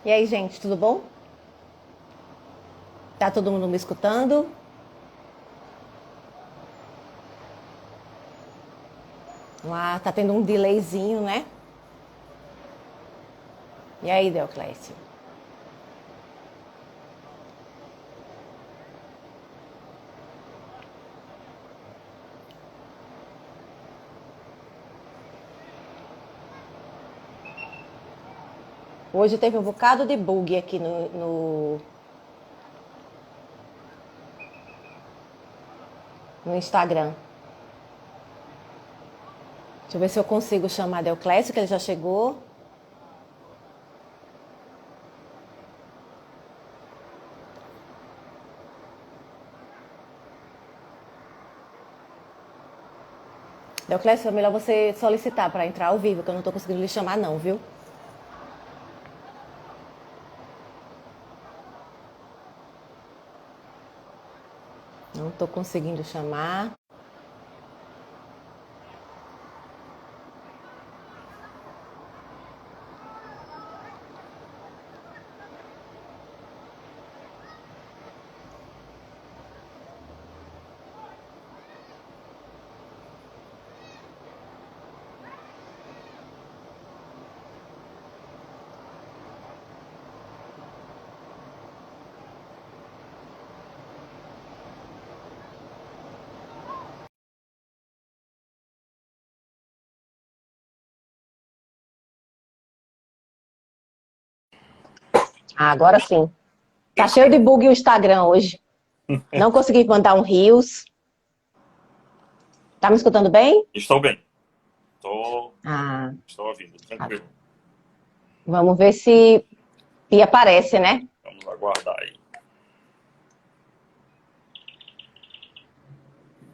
E aí, gente, tudo bom? Tá todo mundo me escutando? Ah, tá tendo um delayzinho, né? E aí, Deoclésio? Hoje teve um bocado de bug aqui no Instagram. Deixa eu ver se eu consigo chamar Deoclésio, que ele já chegou. Deoclésio, é melhor você solicitar para entrar ao vivo, que eu não tô conseguindo lhe chamar não, viu? Não tô conseguindo chamar. Ah, agora sim. Tá cheio de bug o Instagram hoje. Não consegui mandar um Reels. Tá me escutando bem? Estou bem. Estou, Ah, estou ouvindo, tranquilo. vamos ver se aparece, né? Vamos aguardar aí.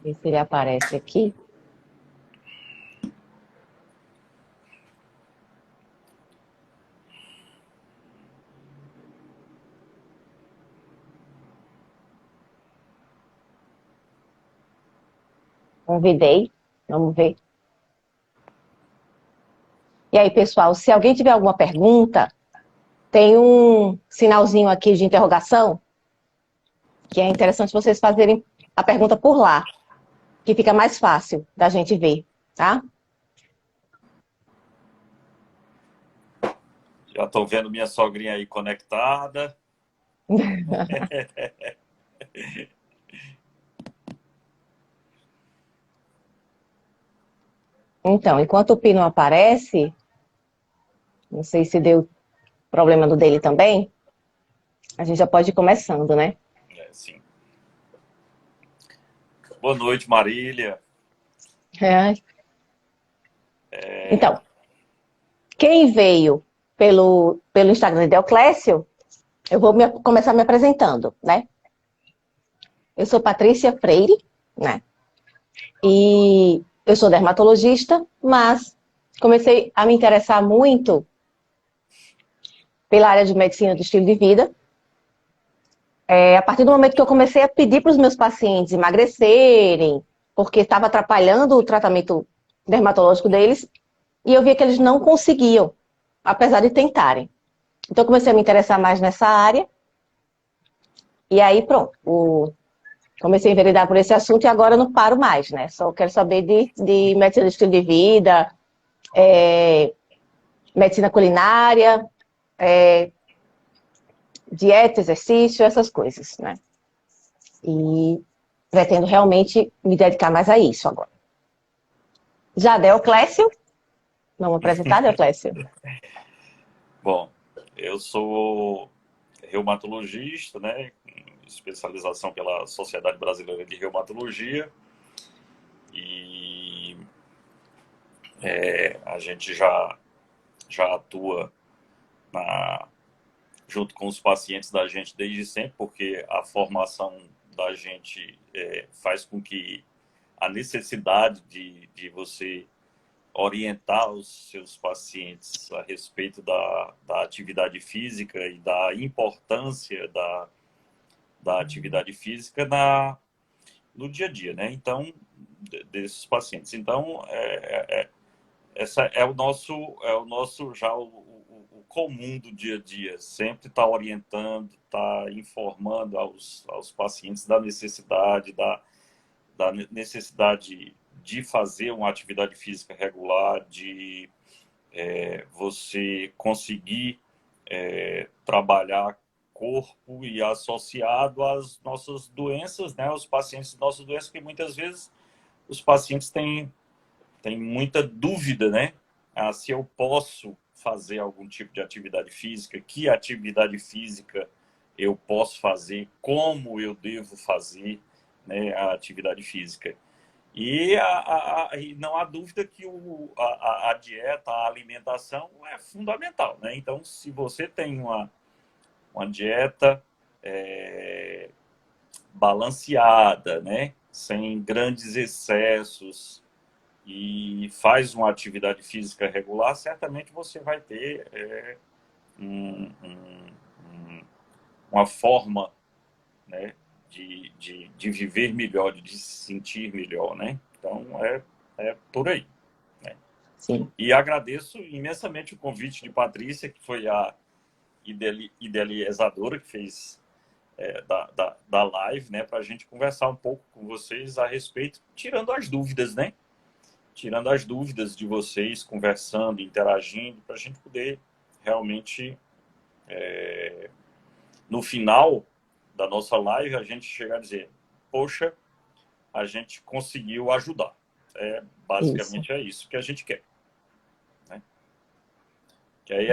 Ver se ele aparece aqui. Convidei. Vamos ver. E aí, pessoal, se alguém tiver alguma pergunta, tem um sinalzinho aqui de interrogação, que é interessante vocês fazerem a pergunta por lá, que fica mais fácil da gente ver, tá? Já estou vendo minha sogrinha aí conectada. Então, enquanto o Pi não aparece, não sei se deu problema do dele também, a gente já pode ir começando, né? Sim. Boa noite, Marília. É. Então, quem veio pelo Instagram de Deoclésio, eu vou começar me apresentando, né? Eu sou Patrícia Freire, né? E eu sou dermatologista, mas comecei a me interessar muito pela área de medicina do estilo de vida. A partir do momento que eu comecei a pedir para os meus pacientes emagrecerem, porque estava atrapalhando o tratamento dermatológico deles, e eu via que eles não conseguiam, apesar de tentarem. Então, eu comecei a me interessar mais nessa área, e aí, pronto, comecei a enveredar por esse assunto e agora eu não paro mais, né? Só quero saber de medicina do estilo de vida, medicina culinária, dieta, exercício, essas coisas, né? E pretendo realmente me dedicar mais a isso agora. Já Deoclésio, vamos apresentar, Deoclésio? Bom, eu sou reumatologista, né? Com especialização pela Sociedade Brasileira de Reumatologia. E a gente já atua junto com os pacientes da gente desde sempre, porque a formação da gente faz com que a necessidade de você orientar os seus pacientes a respeito da atividade física e da importância da atividade física no dia a dia, né? Então, desses pacientes. Então, essa é o nosso já o comum do dia a dia, sempre está orientando, está informando aos pacientes da necessidade, da necessidade de fazer uma atividade física regular, de você conseguir trabalhar corpo e associado às nossas doenças, né? Os pacientes de nossas doenças, que muitas vezes os pacientes têm muita dúvida, né? Se eu posso fazer algum tipo de atividade física, que atividade física eu posso fazer, como eu devo fazer, né, a atividade física. E não há dúvida que a dieta, a alimentação é fundamental, né? Então, se você tem uma dieta balanceada, né, sem grandes excessos, e faz uma atividade física regular, certamente você vai ter uma forma, né, de viver melhor, de se sentir melhor, né? Então, é por aí. Né? Sim. E agradeço imensamente o convite de Patrícia, que foi a idealizadora que fez da live, né, para a gente conversar um pouco com vocês a respeito, tirando as dúvidas, né? Tirando as dúvidas de vocês, conversando, interagindo, para a gente poder realmente, no final da nossa live, a gente chegar a dizer, poxa, a gente conseguiu ajudar. Basicamente é isso que a gente quer. Né? Que aí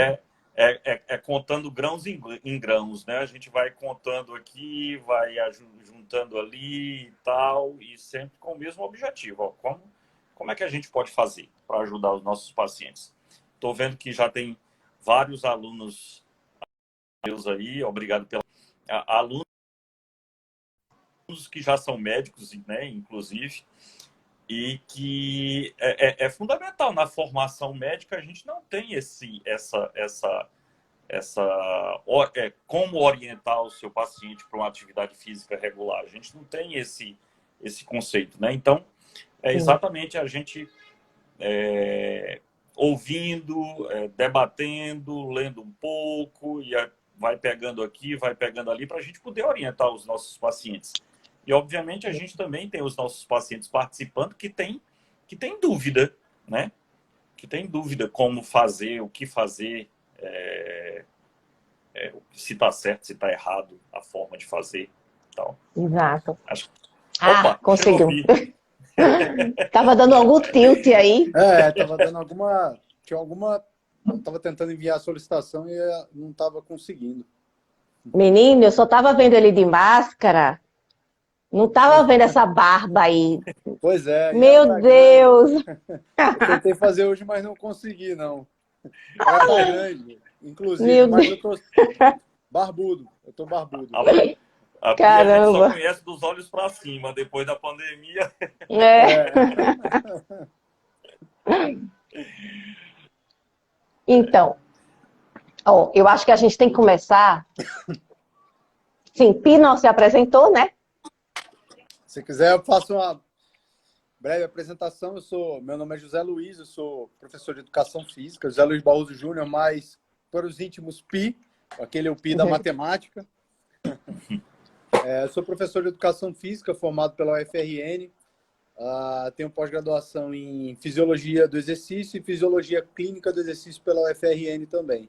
é contando grãos em grãos, né? A gente vai contando aqui, vai juntando ali e tal, e sempre com o mesmo objetivo. Ó, como é que a gente pode fazer para ajudar os nossos pacientes? Estou vendo que já tem vários alunos aí, obrigado pela... Alunos que já são médicos, né, inclusive, e que é fundamental na formação médica. A gente não tem como orientar o seu paciente para uma atividade física regular. A gente não tem esse conceito, né? Então, exatamente a gente ouvindo, debatendo, lendo um pouco, e vai pegando aqui, vai pegando ali, para a gente poder orientar os nossos pacientes. E, obviamente, a gente também tem os nossos pacientes participando que tem dúvida, né? Que tem dúvida como fazer, o que fazer, se está certo, se está errado, a forma de fazer. Então, exato. Opa, conseguiu. Tava dando algum tilt aí. Tava dando alguma... Tava tentando enviar a solicitação e não tava conseguindo. Menino, eu só tava vendo ele de máscara. Não tava vendo essa barba aí. Pois é. Meu Deus! Eu tentei fazer hoje, mas não consegui, não. Ela tá grande, inclusive, mas eu tô barbudo. Eu tô barbudo. Caramba! A gente só conhece dos olhos para cima, depois da pandemia. Então, eu acho que a gente tem que começar... Sim, Pino se apresentou, né? Se quiser, eu faço uma breve apresentação. Meu nome é José Luiz, eu sou professor de Educação Física, José Luiz Barroso Júnior, mas para os íntimos Pi, aquele é o Pi da matemática. Sou professor de Educação Física, formado pela UFRN. Tenho pós-graduação em Fisiologia do Exercício e Fisiologia Clínica do Exercício pela UFRN também.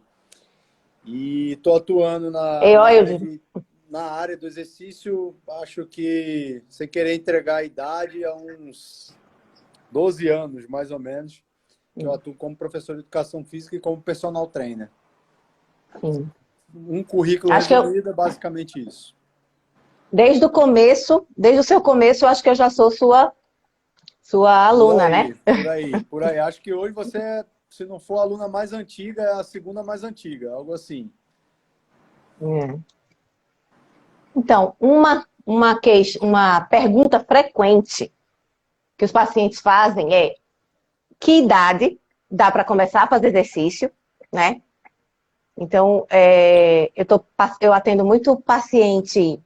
E estou atuando na área do exercício, acho que, sem querer entregar a idade, há uns 12 anos, mais ou menos, que eu atuo como professor de Educação Física e como personal trainer. Sim. Um currículo resumido é basicamente isso. Desde o seu começo, eu acho que eu já sou sua aluna, né? Por aí. Acho que hoje você, se não for a aluna mais antiga, é a segunda mais antiga, algo assim. Então, uma pergunta frequente que os pacientes fazem é: que idade dá para começar a fazer exercício, né? Então, eu atendo muito paciente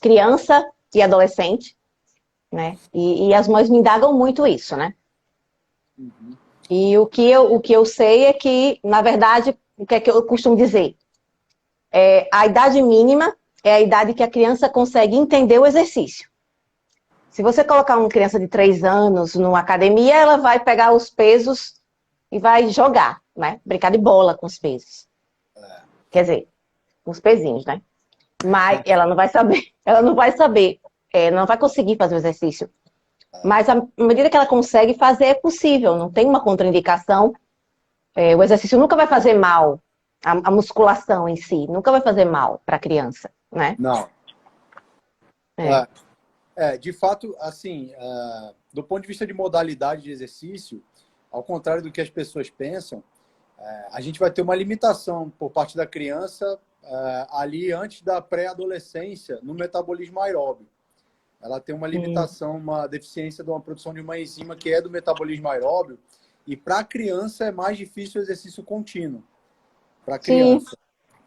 criança e adolescente, né? E as mães me indagam muito isso, né? E o que eu sei é que, na verdade, o que é que eu costumo dizer? A idade mínima é a idade que a criança consegue entender o exercício. Se você colocar uma criança de 3 anos numa academia, ela vai pegar os pesos e vai jogar, né? Brincar de bola com os pesos. Quer dizer, com os pezinhos, né? Mas ela não vai saber, não vai conseguir fazer o exercício. Mas à medida que ela consegue fazer, é possível, não tem uma contraindicação. O exercício nunca vai fazer mal, a musculação em si, nunca vai fazer mal para a criança, né? Não. De fato, assim, do ponto de vista de modalidade de exercício, ao contrário do que as pessoas pensam, a gente vai ter uma limitação por parte da criança ali antes da pré-adolescência no metabolismo aeróbio. Ela tem uma limitação, uma deficiência de uma produção de uma enzima que é do metabolismo aeróbio, e para a criança é mais difícil o exercício contínuo. Para a criança. Sim.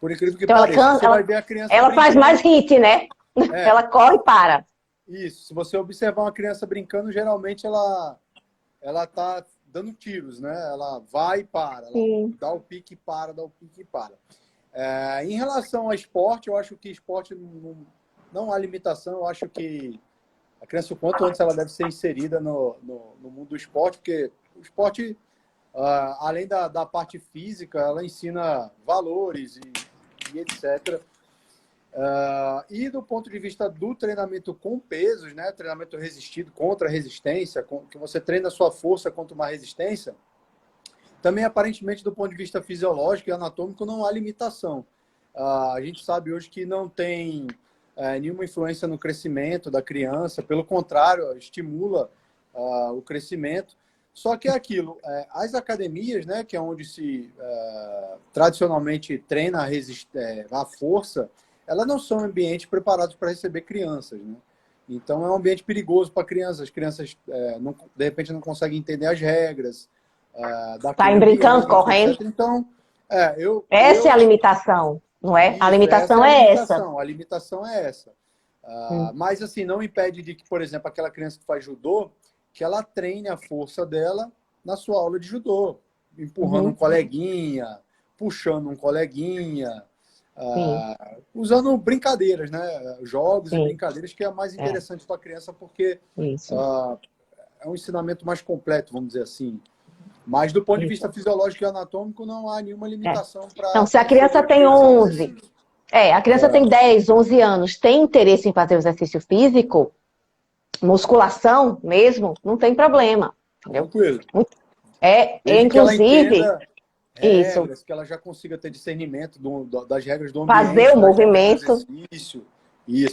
Por incrível que pareça, você vai ver a criança ela faz mais HIIT, né? Ela corre e para. Isso. Se você observar uma criança brincando, geralmente ela está dando tiros, né? Ela vai e para. Ela dá o pique e para, dá o pique e para. Em relação ao esporte, eu acho que esporte não há limitação. Eu acho que a criança, o quanto antes ela deve ser inserida no mundo do esporte, porque o esporte, além da parte física, ela ensina valores e etc. E do ponto de vista do treinamento com pesos, né? Treinamento resistido contra a resistência, que você treina a sua força contra uma resistência, também aparentemente do ponto de vista fisiológico e anatômico não há limitação. A gente sabe hoje que não tem nenhuma influência no crescimento da criança, pelo contrário, estimula o crescimento. Só que é aquilo, as academias, né, que é onde se tradicionalmente treina a força, elas não são ambientes preparados para receber crianças, né? Então é um ambiente perigoso para crianças. As crianças, de repente, não conseguem entender as regras. Saem brincando, correndo. Etc. Então, essa é a limitação, não é? A limitação é essa. A limitação é essa. Mas, assim, não impede de que, por exemplo, aquela criança que faz judô, que ela treine a força dela na sua aula de judô, empurrando um coleguinha, puxando um coleguinha, usando brincadeiras, né? Jogos e brincadeiras, que é mais interessante para a criança, porque é um ensinamento mais completo, vamos dizer assim. Mas do ponto de vista fisiológico e anatômico, não há nenhuma limitação para... Então, se a criança tem 11, a criança tem 10, 11 anos, tem interesse em fazer o exercício físico, musculação mesmo, não tem problema. Entendeu? Tranquilo. Inclusive... Regras, que ela já consiga ter discernimento das regras do ambiente. Fazer o movimento. Isso.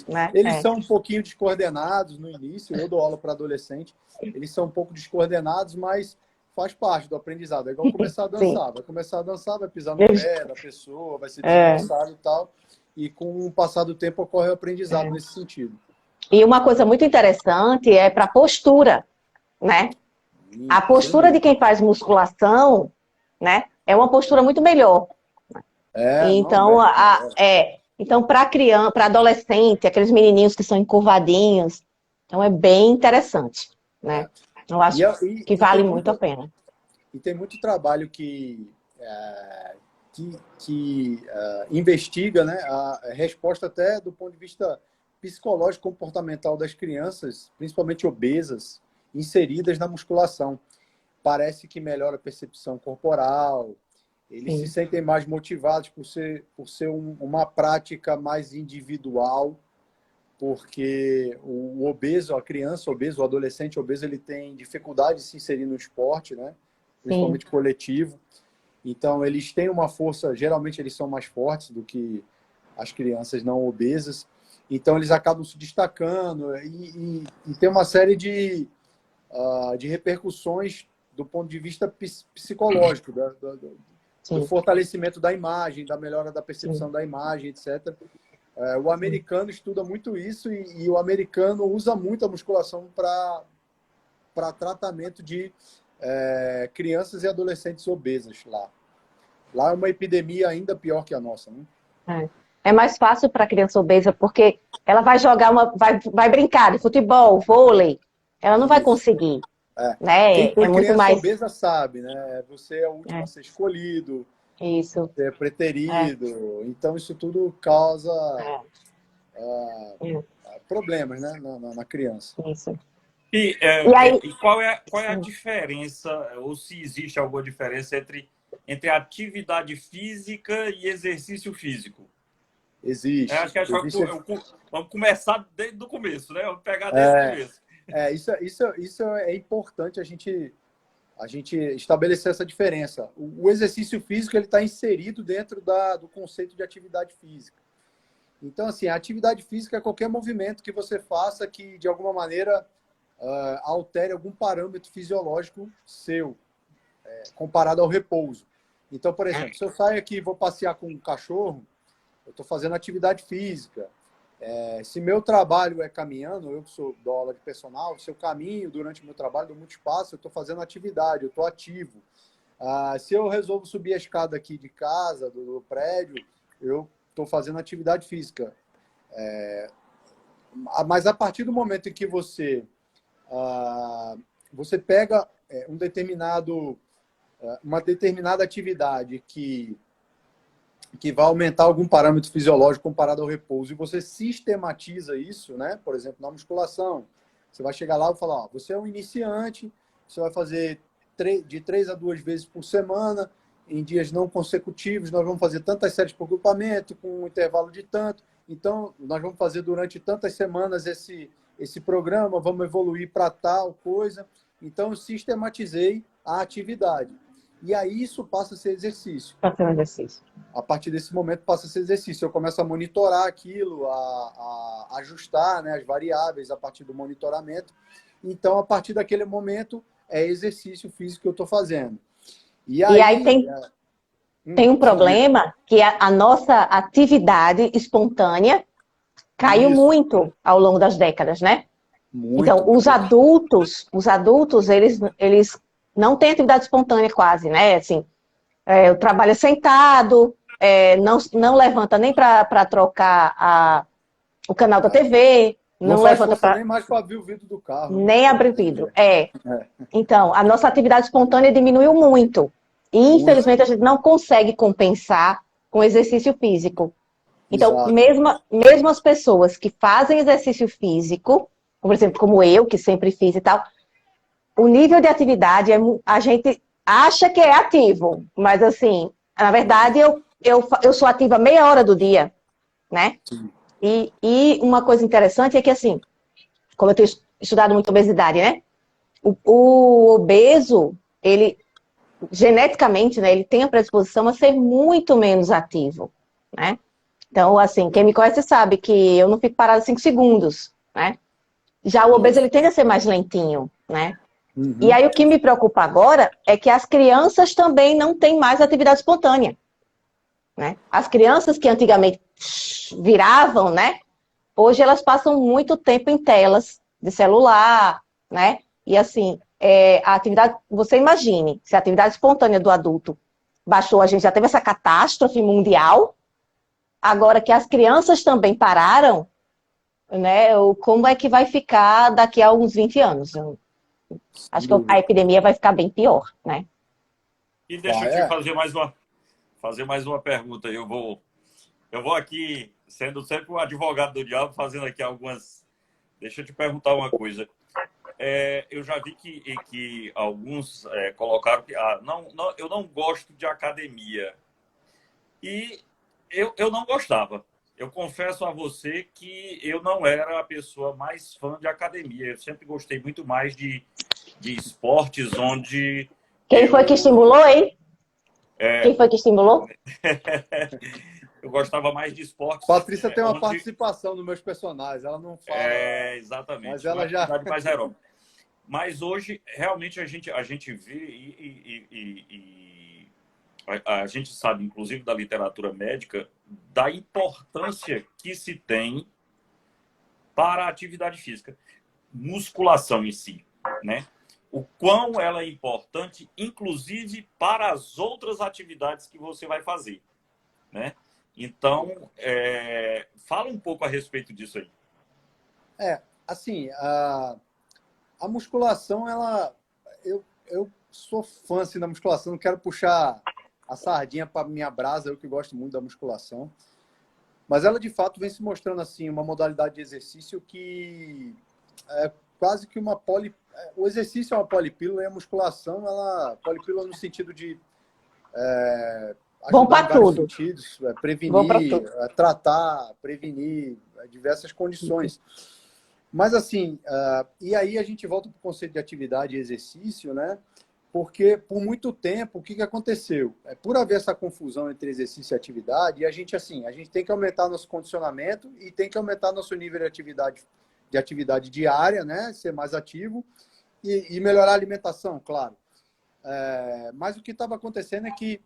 Né? Eles são um pouquinho descoordenados no início, eu dou aula para adolescente, eles são um pouco descoordenados, mas faz parte do aprendizado. É igual começar a dançar. Vai começar a dançar, vai pisar no pé da pessoa, vai ser descansado e tal. E com o passar do tempo ocorre o aprendizado nesse sentido. E uma coisa muito interessante é para a postura, né? A postura de quem faz musculação, né? É uma postura muito melhor. Então, então para criança, para adolescente, aqueles menininhos que são encurvadinhos, então é bem interessante, né? Eu acho que vale muito a pena. E tem muito trabalho que investiga, né, a resposta até do ponto de vista psicológico comportamental das crianças, principalmente obesas, inseridas na musculação. Parece que melhora a percepção corporal, eles se sentem mais motivados por ser uma prática mais individual, porque o obeso, a criança obesa, o adolescente obeso, ele tem dificuldade de se inserir no esporte, né? Principalmente coletivo. Então, eles têm uma força, geralmente eles são mais fortes do que as crianças não obesas. Então, eles acabam se destacando e tem uma série de repercussões do ponto de vista psicológico, do fortalecimento da imagem, da melhora da percepção da imagem, etc. O americano estuda muito isso e o americano usa muito a musculação para tratamento de crianças e adolescentes obesas lá. Lá é uma epidemia ainda pior que a nossa, né? É mais fácil para a criança obesa porque ela vai jogar vai brincar de futebol, vôlei, ela não vai conseguir. Quem foi muito criança mais obesa sabe, né? Você é o último a ser escolhido. Isso. ser É, preterido. Então, isso tudo causa é, problemas, né, na criança. isso. E, E aí, e qual é a diferença, ou se existe alguma diferença entre atividade física e exercício físico? Acho Existe. que Existe. vamos começar desde o começo, né? Vamos pegar desde o É, começo. isso é importante a gente estabelecer essa diferença. O exercício físico ele está inserido dentro do conceito de atividade física. Então, assim, a atividade física é qualquer movimento que você faça que, de alguma maneira, altere algum parâmetro fisiológico seu, comparado ao repouso. Então, por exemplo, se eu saio aqui e vou passear com um cachorro, eu estou fazendo atividade física. Se meu trabalho é caminhando, eu que dou aula de personal, se eu caminho durante o meu trabalho, dou muito espaço, eu estou fazendo atividade, eu estou ativo. Se eu resolvo subir a escada aqui de casa, do prédio, eu estou fazendo atividade física. Mas a partir do momento em que você pega uma determinada atividade que vai aumentar algum parâmetro fisiológico comparado ao repouso, e você sistematiza isso, né? Por exemplo, na musculação, você vai chegar lá e falar, ó, você é um iniciante, você vai fazer de 3 a 2 vezes por semana, em dias não consecutivos, nós vamos fazer tantas séries por grupamento, com um intervalo de tanto, então nós vamos fazer durante tantas semanas esse programa, vamos evoluir para tal coisa. Então, eu sistematizei a atividade. E aí isso passa a ser exercício. fazer um exercício. A partir desse momento passa a ser exercício. Eu começo a monitorar aquilo, a ajustar, né, as variáveis a partir do monitoramento. Então, a partir daquele momento, é exercício físico que eu estou fazendo. E E aí aí... tem um sim, diga. problema que a nossa atividade espontânea caiu Isso, muito ao longo das décadas, né? muito, Então, muito. os adultos, eles não têm atividade espontânea quase, né? Assim, o trabalho é sentado, não levanta nem para trocar o canal da TV, Não não faz levanta força para nem mais para abrir o vidro do carro, né? nem Para abrir você vidro. ver. Então, a nossa atividade espontânea diminuiu muito. E, Muito. infelizmente, a gente não consegue compensar com exercício físico. Então, Exato. mesmo as pessoas que fazem exercício físico, por exemplo, como eu, que sempre fiz e tal, o nível de atividade, a gente acha que é ativo, mas assim, na verdade, eu sou ativa meia hora do dia, né? E uma coisa interessante é que, assim, como eu tenho estudado muito obesidade, né? O obeso, ele, geneticamente, né, ele tem a predisposição a ser muito menos ativo, né? Então, assim, quem me conhece sabe que eu não fico parada 5 segundos, né? Já o obeso, Isso. ele tende a ser mais lentinho, né? E Uhum. aí o que me preocupa agora é que as crianças também não têm mais atividade espontânea, né? As crianças que antigamente viravam, né? Hoje elas passam muito tempo em telas de celular, né? E assim, a atividade, você imagine, se a atividade espontânea do adulto baixou, a gente já teve essa catástrofe mundial, agora que as crianças também pararam, né? Como é que vai ficar daqui a uns 20 anos? Eu Sem acho que a dúvida. epidemia vai ficar bem pior, né? E deixa eu Vai, te fazer mais uma pergunta. Eu vou aqui, sendo sempre o advogado do diabo, fazendo aqui algumas. Deixa eu te perguntar uma coisa. Eu já vi que alguns colocaram que eu não gosto de academia. E eu não gostava. Eu confesso a você que eu não era a pessoa mais fã de academia. Eu sempre gostei muito mais de esportes onde Quem foi que eu, estimulou, hein? Quem foi que estimulou? eu gostava mais de esportes Patrícia tem uma onde participação nos meus personagens. Ela não fala, mas exatamente uma ela já. atividade mais aeróbica. Mas hoje realmente a gente vê a gente sabe, inclusive da literatura médica, da importância que se tem para a atividade física, musculação em si, né? O quão ela é importante, inclusive para as outras atividades que você vai fazer, né? Então, fala um pouco a respeito disso aí. Assim, a musculação, eu sou fã assim, da musculação, não quero puxar a sardinha para minha brasa, eu que gosto muito da musculação. Mas ela, de fato, vem se mostrando assim uma modalidade de exercício que é quase que uma o exercício é uma polipílula e a musculação, polipílula no sentido de Bom ajudar em para vários tudo. sentidos, Bom para prevenir, tudo. tratar, prevenir diversas condições. Mas assim, e aí a gente volta para o conceito de atividade e exercício, né? Porque por muito tempo, o que aconteceu? Por haver essa confusão entre exercício e atividade, a gente tem que aumentar nosso condicionamento e tem que aumentar nosso nível de atividade diária, né? Ser mais ativo e melhorar a alimentação, claro. Mas o que estava acontecendo é que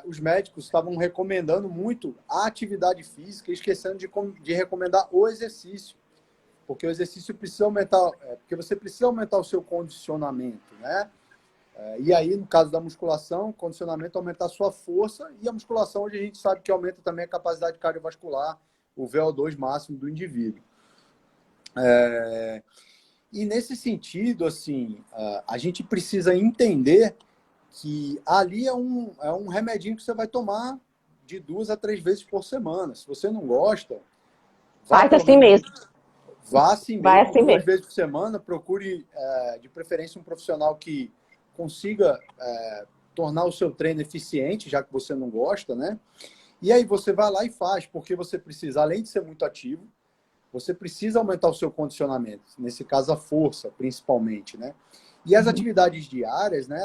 os médicos estavam recomendando muito a atividade física, esquecendo de recomendar o exercício. Porque o exercício precisa aumentar, porque você precisa aumentar o seu condicionamento, né? E aí, no caso da musculação, condicionamento aumentar a sua força, e a musculação hoje a gente sabe que aumenta também a capacidade cardiovascular, o VO2 máximo do indivíduo. E nesse sentido, assim, a gente precisa entender que ali é um remedinho que você vai tomar de 2 a 3 vezes por semana. Se você não gosta, vá Faz pelo assim menos, mesmo. vá assim Vai mesmo, assim 2 mesmo. vezes por semana, procure de preferência um profissional que consiga tornar o seu treino eficiente, já que você não gosta, né? E aí você vai lá e faz, porque você precisa, além de ser muito ativo, você precisa aumentar o seu condicionamento, nesse caso a força, principalmente, né? E as atividades diárias, né?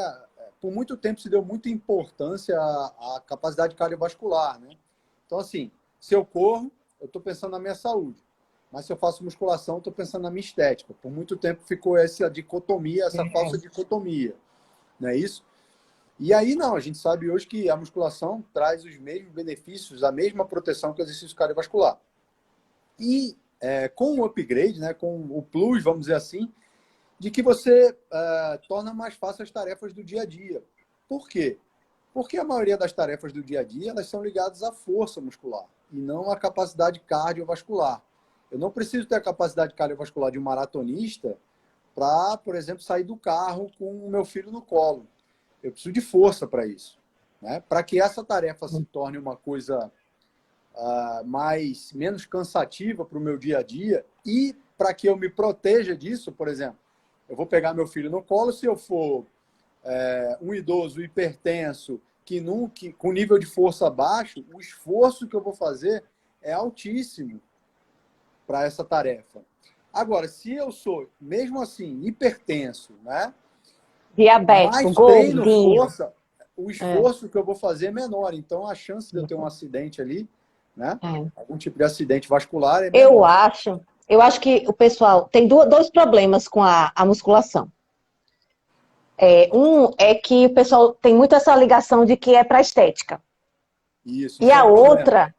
Por muito tempo se deu muita importância à capacidade cardiovascular, né? Então, assim, se eu corro, eu estou pensando na minha saúde. Mas se eu faço musculação, eu estou pensando na minha estética. Por muito tempo ficou essa dicotomia, essa falsa dicotomia. Não é isso? E aí, não, a gente sabe hoje que a musculação traz os mesmos benefícios, a mesma proteção que o exercício cardiovascular. E com o upgrade, né, com o plus, vamos dizer assim, de que você torna mais fácil as tarefas do dia a dia. Por quê? Porque a maioria das tarefas do dia a dia elas são ligadas à força muscular e não à capacidade cardiovascular. Eu não preciso ter a capacidade cardiovascular de um maratonista para, por exemplo, sair do carro com o meu filho no colo. Eu preciso de força para isso, né? Para que essa tarefa se torne uma coisa menos cansativa para o meu dia a dia e para que eu me proteja disso, por exemplo, eu vou pegar meu filho no colo, se eu for um idoso hipertenso com nível de força baixo, o esforço que eu vou fazer é altíssimo para essa tarefa. Agora, se eu sou, mesmo assim, hipertenso, né? Diabético, Mais treino, gordinho. força, o esforço que eu vou fazer é menor. Então, a chance de eu ter um acidente ali, né? Algum tipo de acidente vascular é Eu menor. acho que o pessoal tem dois problemas com a musculação. Um é que o pessoal tem muito essa ligação de que é para estética. Isso E é a um problema. outra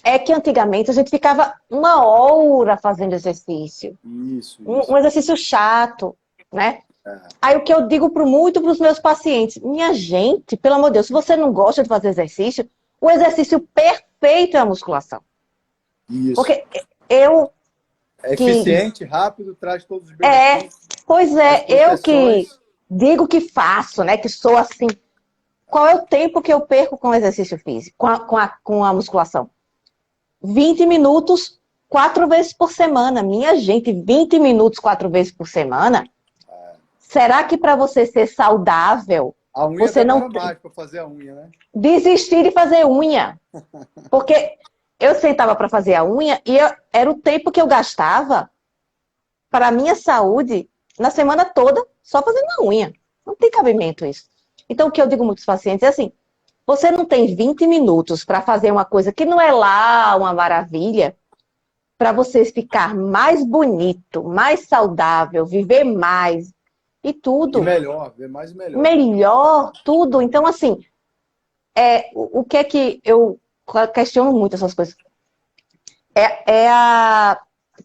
é que antigamente a gente ficava 1 hora fazendo exercício. Isso. Um exercício chato, né? Aí o que eu digo muito para os meus pacientes, minha gente, pelo amor de Deus, se você não gosta de fazer exercício, o exercício perfeito é a musculação. Isso. Porque eu É que eficiente, rápido, traz todos os benefícios, pois as eu que proteções. digo que faço, né? Que sou assim. Qual é o tempo que eu perco com o exercício físico, com a musculação? 20 minutos, 4 vezes por semana. Minha gente, 20 minutos, 4 vezes por semana. Será que para você ser saudável, A unha você não demora mais para fazer a unha, né? desistir de fazer unha? Porque eu sentava para fazer a unha e era o tempo que eu gastava para a minha saúde na semana toda só fazendo a unha. Não tem cabimento isso. Então, o que eu digo a muitos pacientes é assim, você não tem 20 minutos para fazer uma coisa que não é lá uma maravilha, para você ficar mais bonito, mais saudável, viver mais e E tudo. melhor, ver mais e melhor. Melhor, tudo. Então, assim, o que é que eu questiono muito essas coisas?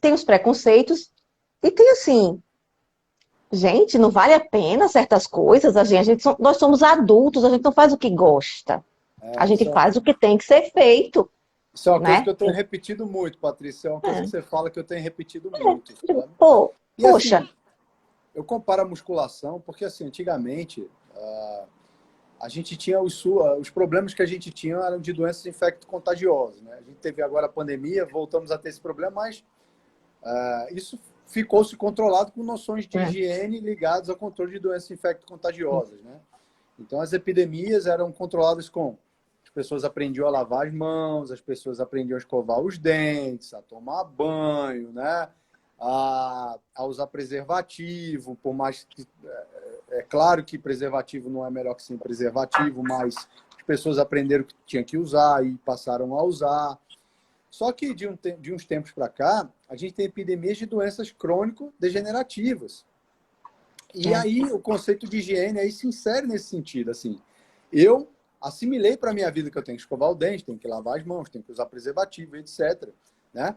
Tem os preconceitos e tem assim, gente, não vale a pena certas coisas. Nós somos adultos, a gente não faz o que gosta. A gente faz o que tem que ser feito. Isso é uma coisa Né? que eu tenho repetido muito, Patrícia. É uma coisa que você fala que eu tenho repetido muito. Sabe? Pô, E poxa. assim, eu comparo a musculação, porque assim, antigamente a gente tinha os problemas que a gente tinha eram de doenças infecto-contagiosas, né? A gente teve agora a pandemia, voltamos a ter esse problema, mas isso ficou-se controlado com noções de higiene ligadas ao controle de doenças infecto-contagiosas, né? Então, as epidemias eram controladas com as pessoas aprendiam a lavar as mãos, as pessoas aprendiam a escovar os dentes, a tomar banho, né? A usar preservativo, por mais que... É claro que preservativo não é melhor que sem preservativo, mas as pessoas aprenderam que tinha que usar e passaram a usar. Só que de uns tempos para cá, a gente tem epidemias de doenças crônico-degenerativas. E aí o conceito de higiene aí se insere nesse sentido. Assim, eu assimilei para a minha vida que eu tenho que escovar o dente, tenho que lavar as mãos, tenho que usar preservativo, etc. Né?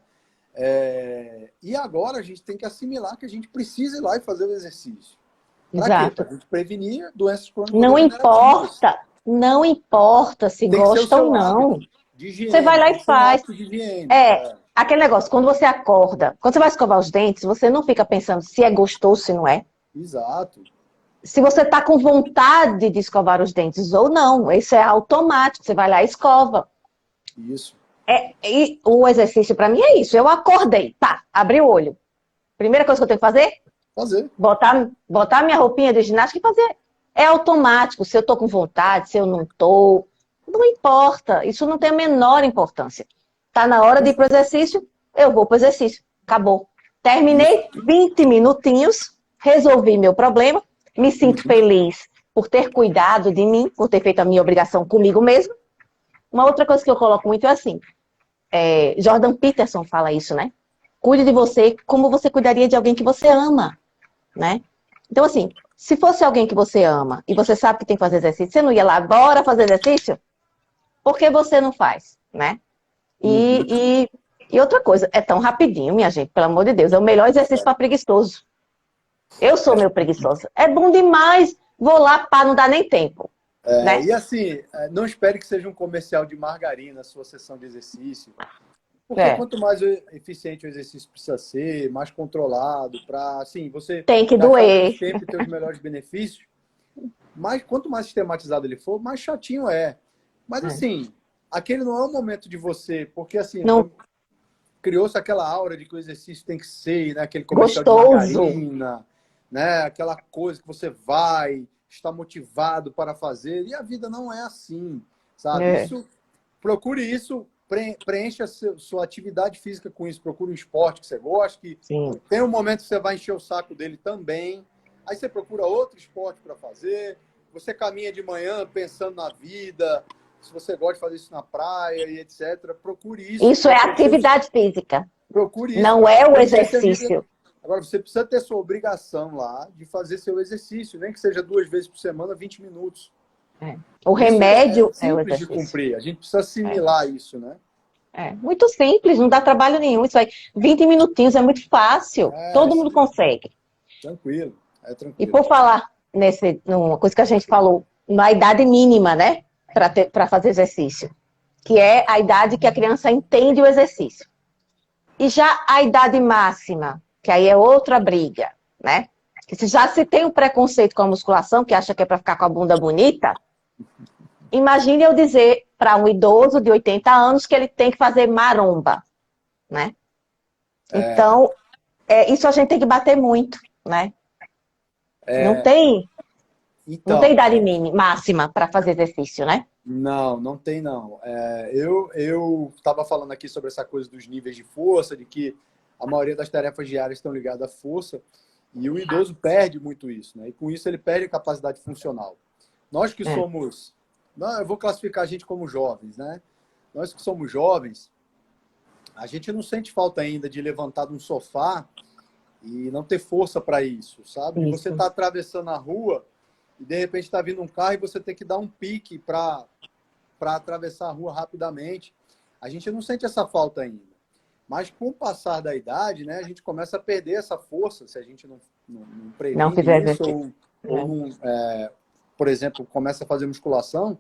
E agora a gente tem que assimilar que a gente precisa ir lá e fazer o exercício. Para quê? Para a gente prevenir doenças crônico-degenerativas. Não importa se gosta ou não. Higiene, você vai lá e faz. Aquele negócio, quando você acorda, quando você vai escovar os dentes, você não fica pensando se é gostoso, se não é. Exato. Se você está com vontade de escovar os dentes ou não, isso é automático, você vai lá e escova. Isso. E o exercício para mim é isso. Eu acordei, abri o olho. Primeira coisa que eu tenho que fazer? Botar minha roupinha de ginástica e fazer. É automático, se eu estou com vontade, se eu não estou. Não importa, isso não tem a menor importância. Está na hora de ir para o exercício, eu vou para o exercício. Acabou. Terminei 20 minutinhos, resolvi meu problema, me sinto feliz por ter cuidado de mim, por ter feito a minha obrigação comigo mesmo. Uma outra coisa que eu coloco muito é assim, Jordan Peterson fala isso, né? Cuide de você como você cuidaria de alguém que você ama, né? Então, assim, se fosse alguém que você ama e você sabe que tem que fazer exercício, você não ia lá, bora fazer exercício? Por que você não faz, né? E outra coisa, é tão rapidinho, minha gente, pelo amor de Deus, é o melhor exercício para preguiçoso. Eu sou meio preguiçosa. É bom demais, vou lá, não dá nem tempo. Né? E assim, não espere que seja um comercial de margarina a sua sessão de exercício. Porque quanto mais eficiente o exercício precisa ser, mais controlado, para assim, você tem que doer. Sempre ter os melhores benefícios. Mas quanto mais sistematizado ele for, mais chatinho é. Mas assim, aquele não é o momento de você, porque assim, criou-se aquela aura de que o exercício tem que ser, né? Aquele comercial gostoso. De margarina, né? Aquela coisa que você vai, está motivado para fazer, e a vida não é assim, sabe? Procure isso, preencha a sua atividade física com isso, procure um esporte que você gosta, que tem um momento que você vai encher o saco dele também, aí você procura outro esporte para fazer, você caminha de manhã pensando na vida, se você gosta de fazer isso na praia e etc., procure isso. Isso é atividade física. Procure isso. Não é o exercício. Agora, você precisa ter sua obrigação lá de fazer seu exercício, nem que seja 2 vezes por semana, 20 minutos. O remédio é o exercício. De cumprir. A gente precisa assimilar isso, né? Muito simples, não dá trabalho nenhum. Isso aí, 20 minutinhos é muito fácil. Todo mundo consegue. Tranquilo, tranquilo. E por falar numa coisa que a gente falou, na idade mínima, né? Para fazer exercício. Que é a idade que a criança entende o exercício. E já a idade máxima, que aí é outra briga, né? Que se tem um preconceito com a musculação, que acha que é para ficar com a bunda bonita, imagine eu dizer para um idoso de 80 anos que ele tem que fazer maromba, né? Então, isso a gente tem que bater muito, né? Não tem idade máxima para fazer exercício, né? Não tem não. Eu estava falando aqui sobre essa coisa dos níveis de força, de que a maioria das tarefas diárias estão ligadas à força, e o idoso perde muito isso, né? E com isso ele perde a capacidade funcional. Nós que somos... eu vou classificar a gente como jovens, né? Nós que somos jovens, a gente não sente falta ainda de levantar de um sofá e não ter força para isso, sabe? Isso. Você está atravessando a rua e de repente está vindo um carro e você tem que dar um pique para atravessar a rua rapidamente. A gente não sente essa falta ainda. Mas com o passar da idade, né, a gente começa a perder essa força se a gente não previne isso ou por exemplo, começa a fazer musculação.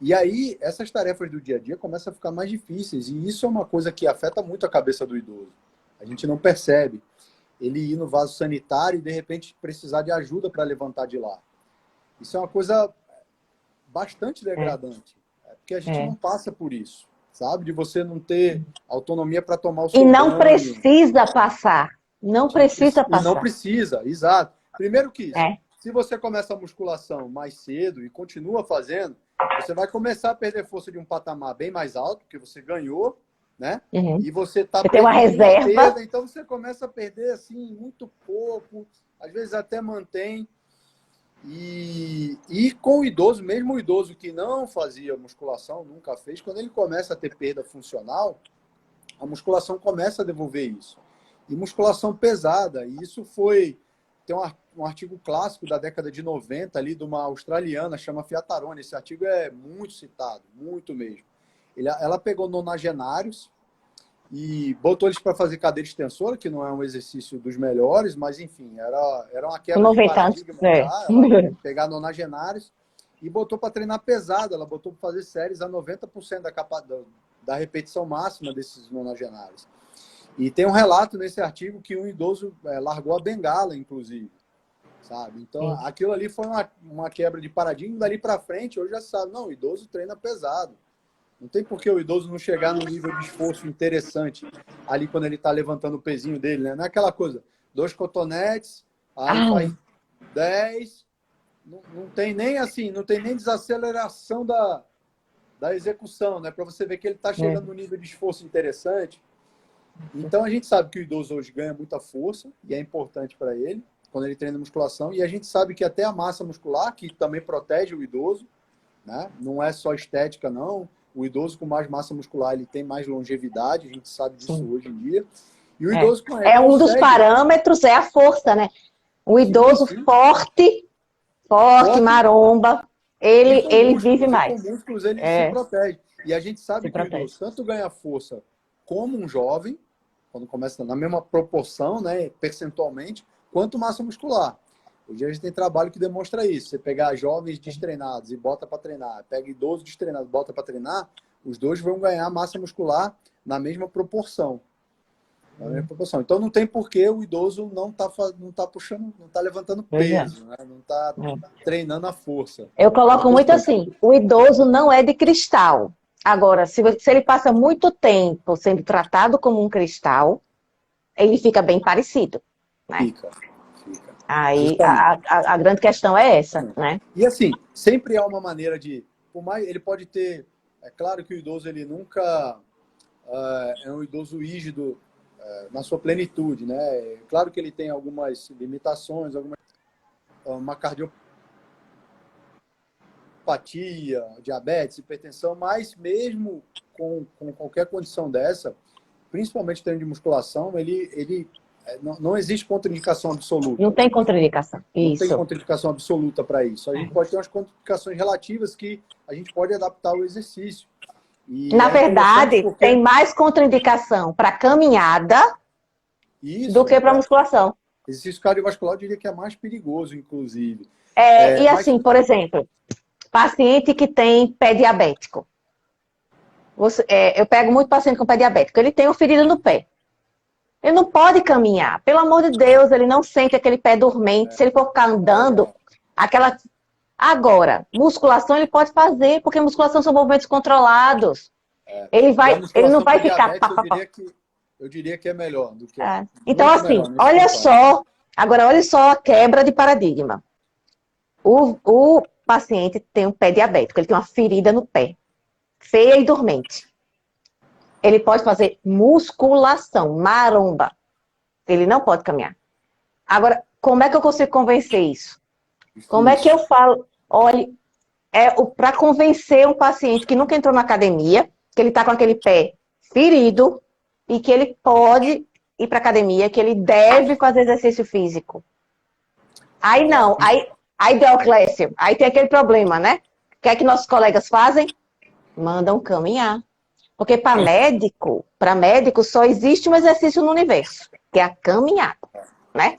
E aí, essas tarefas do dia a dia começam a ficar mais difíceis. E isso é uma coisa que afeta muito a cabeça do idoso. A gente não percebe. Ele ir no vaso sanitário e, de repente, precisar de ajuda para levantar de lá. Isso é uma coisa bastante degradante. Porque a gente não passa por isso, sabe? De você não ter autonomia para tomar o seu E não banho. precisa passar. Não precisa E passar. não precisa, exato. Primeiro que isso, É. se você começa a musculação mais cedo e continua fazendo, você vai começar a perder força de um patamar bem mais alto, porque você ganhou, né? Uhum. E você está Você tem uma reserva. então você começa a perder assim muito pouco, às vezes até mantém. E com o idoso, mesmo o idoso que não fazia musculação, nunca fez, quando ele começa a ter perda funcional, a musculação começa a devolver isso. E musculação pesada, e isso foi... Tem um artigo clássico da década de 90 ali, de uma australiana, chama Fiatarone. Esse artigo é muito citado, muito mesmo. Ela pegou nonagenários e botou eles para fazer cadeira extensora, que não é um exercício dos melhores, mas enfim, era uma quebra de paradigma. Ela pegar nonagenários e botou para treinar pesado. Ela botou para fazer séries a 90% da repetição máxima desses nonagenários. E tem um relato nesse artigo que um idoso largou a bengala, inclusive, sabe? Então, aquilo ali foi uma quebra de paradigma. Dali para frente, hoje já sabe, não, o idoso treina pesado. Não tem por que o idoso não chegar num nível de esforço interessante ali quando ele está levantando o pezinho dele, né? Não é aquela coisa, 2 cotonetes, aí faz 10, não tem nem assim, não tem nem desaceleração da execução, né? Para você ver que ele está chegando num nível de esforço interessante. Então, a gente sabe que o idoso hoje ganha muita força e é importante para ele quando ele treina musculação. E a gente sabe que até a massa muscular, que também protege o idoso, né? Não é só estética, não. O idoso com mais massa muscular, ele tem mais longevidade. A gente sabe disso hoje em dia. E o idoso com um dos parâmetros é a força, né? O idoso forte, maromba, ele vive mais. Com músculos, ele se protege. E a gente sabe que o idoso tanto ganha força como um jovem, quando começa na mesma proporção, né, percentualmente, quanto massa muscular. Hoje a gente tem trabalho que demonstra isso. Você pegar jovens destreinados e bota para treinar, pega idoso destrenado e bota para treinar, os dois vão ganhar massa muscular na mesma proporção. Então não tem por que o idoso não tá puxando, não tá levantando peso, né? Não tá treinando a força. Eu coloco muito assim, o idoso não é de cristal. Agora, se ele passa muito tempo sendo tratado como um cristal, ele fica bem parecido, né? Fica. Aí a grande questão é essa, né? E assim, sempre há uma maneira de... Por mais, ele pode ter... É claro que o idoso, ele nunca é um idoso rígido na sua plenitude, né? É claro que ele tem algumas limitações, uma cardiopatia, diabetes, hipertensão, mas mesmo com qualquer condição dessa, principalmente treino de musculação, não existe contraindicação absoluta. Não tem contraindicação. Não tem contraindicação absoluta para isso. A gente pode ter umas contraindicações relativas que a gente pode adaptar o exercício. E na verdade, tem mais contraindicação para caminhada do que para musculação. Exercício cardiovascular, eu diria que é mais perigoso, inclusive. E assim, por exemplo, paciente que tem pé diabético. Eu pego muito paciente com pé diabético. Ele tem uma ferida no pé. Ele não pode caminhar. Pelo amor de Deus, ele não sente aquele pé dormente. Se ele for ficar andando, Agora, musculação ele pode fazer, porque musculação são movimentos controlados. Ele não vai ficar... Eu diria que é melhor do que... Então, assim, olha só a quebra de paradigma. O paciente tem um pé diabético, ele tem uma ferida no pé, feia e dormente. Ele pode fazer musculação, maromba. Ele não pode caminhar. Agora, como é que eu consigo convencer isso? Como é que eu falo? Olha, para convencer um paciente que nunca entrou na academia, que ele está com aquele pé ferido e que ele pode ir para academia, que ele deve fazer exercício físico. Aí não, aí Deoclésio, aí tem aquele problema, né? O que é que nossos colegas fazem? Mandam caminhar. Porque para médico só existe um exercício no universo, que é a caminhada, né?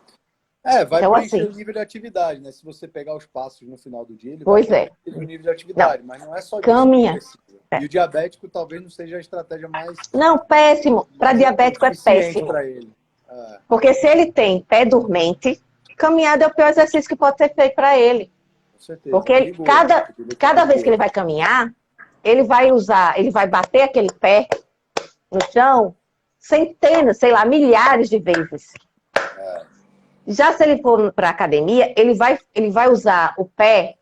Vai então, preencher assim, o nível de atividade, né? Se você pegar os passos no final do dia, ele vai preencher o nível de atividade, mas não é só caminhar. Isso. E o diabético talvez não seja a estratégia mais... Não, péssimo. Para diabético é péssimo. Para ele. Porque se ele tem pé dormente, caminhada é o pior exercício que pode ser feito para ele. Com certeza. Porque ele, cada vez que ele vai caminhar, ele vai bater aquele pé no chão centenas, sei lá, milhares de vezes. Já se ele for para a academia, ele vai usar o pé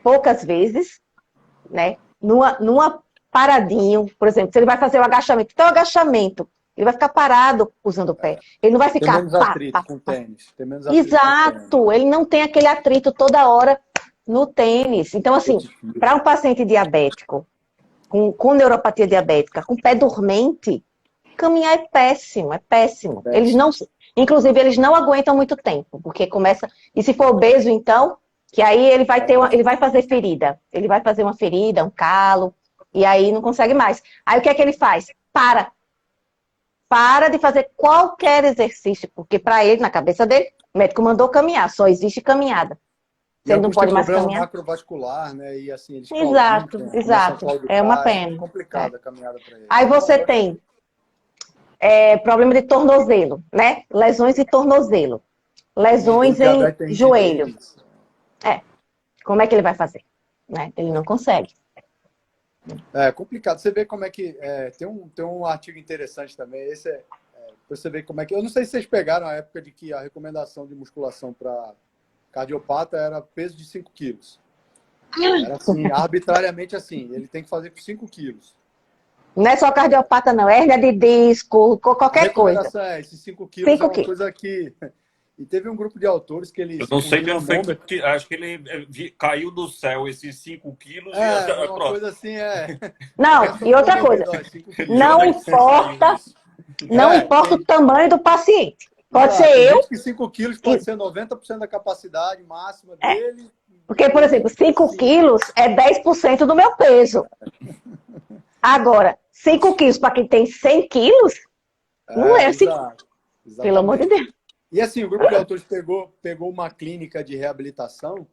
poucas vezes, né? Numa paradinho, por exemplo, se ele vai fazer o agachamento, então o agachamento, ele vai ficar parado usando o pé. Ele não vai ficar... Tem menos atrito com o tênis. Tem menos atrito Exato, ele não tem aquele atrito toda hora no tênis. Então, assim, para um paciente diabético, com neuropatia diabética, com pé dormente, caminhar é péssimo, é péssimo. Eles não, inclusive, eles não aguentam muito tempo, porque começa... E se for obeso, então, que aí ele vai fazer ferida. Ele vai fazer uma ferida, um calo, e aí não consegue mais. Aí o que é que ele faz? Para de fazer qualquer exercício, porque para ele, na cabeça dele, o médico mandou caminhar, só existe caminhada. Você não pode mais caminhar. Macrovascular, né? E assim, eles exato. É uma pena. É complicada a caminhada para eles. Aí você tem problema de tornozelo, né? Lesões de tornozelo. Lesões em joelho. Como é que ele vai fazer? Né? Ele não consegue. É complicado. Você vê como é que... tem um artigo interessante também. Esse você vê como é que... Eu não sei se vocês pegaram a época de que a recomendação de musculação para cardiopata era peso de 5 quilos. Era assim, arbitrariamente assim. Ele tem que fazer com 5 quilos. Não é só cardiopata, não. Hérnia de disco, qualquer coisa. Esses 5 quilos é uma coisa que... E teve um grupo de autores que eles... Eu não sei de onde foi que... Acho que ele caiu do céu esses 5 quilos. Uma coisa assim, Não, e outra coisa. Não importa o tamanho do paciente. Pode ser eu... que 5 quilos pode ser 90% da capacidade máxima dele. Porque, por exemplo, 5 quilos é 10% do meu peso. Agora, 5 quilos para quem tem 100 quilos, não é assim. Pelo amor de Deus. E assim, o grupo de autores pegou uma clínica de reabilitação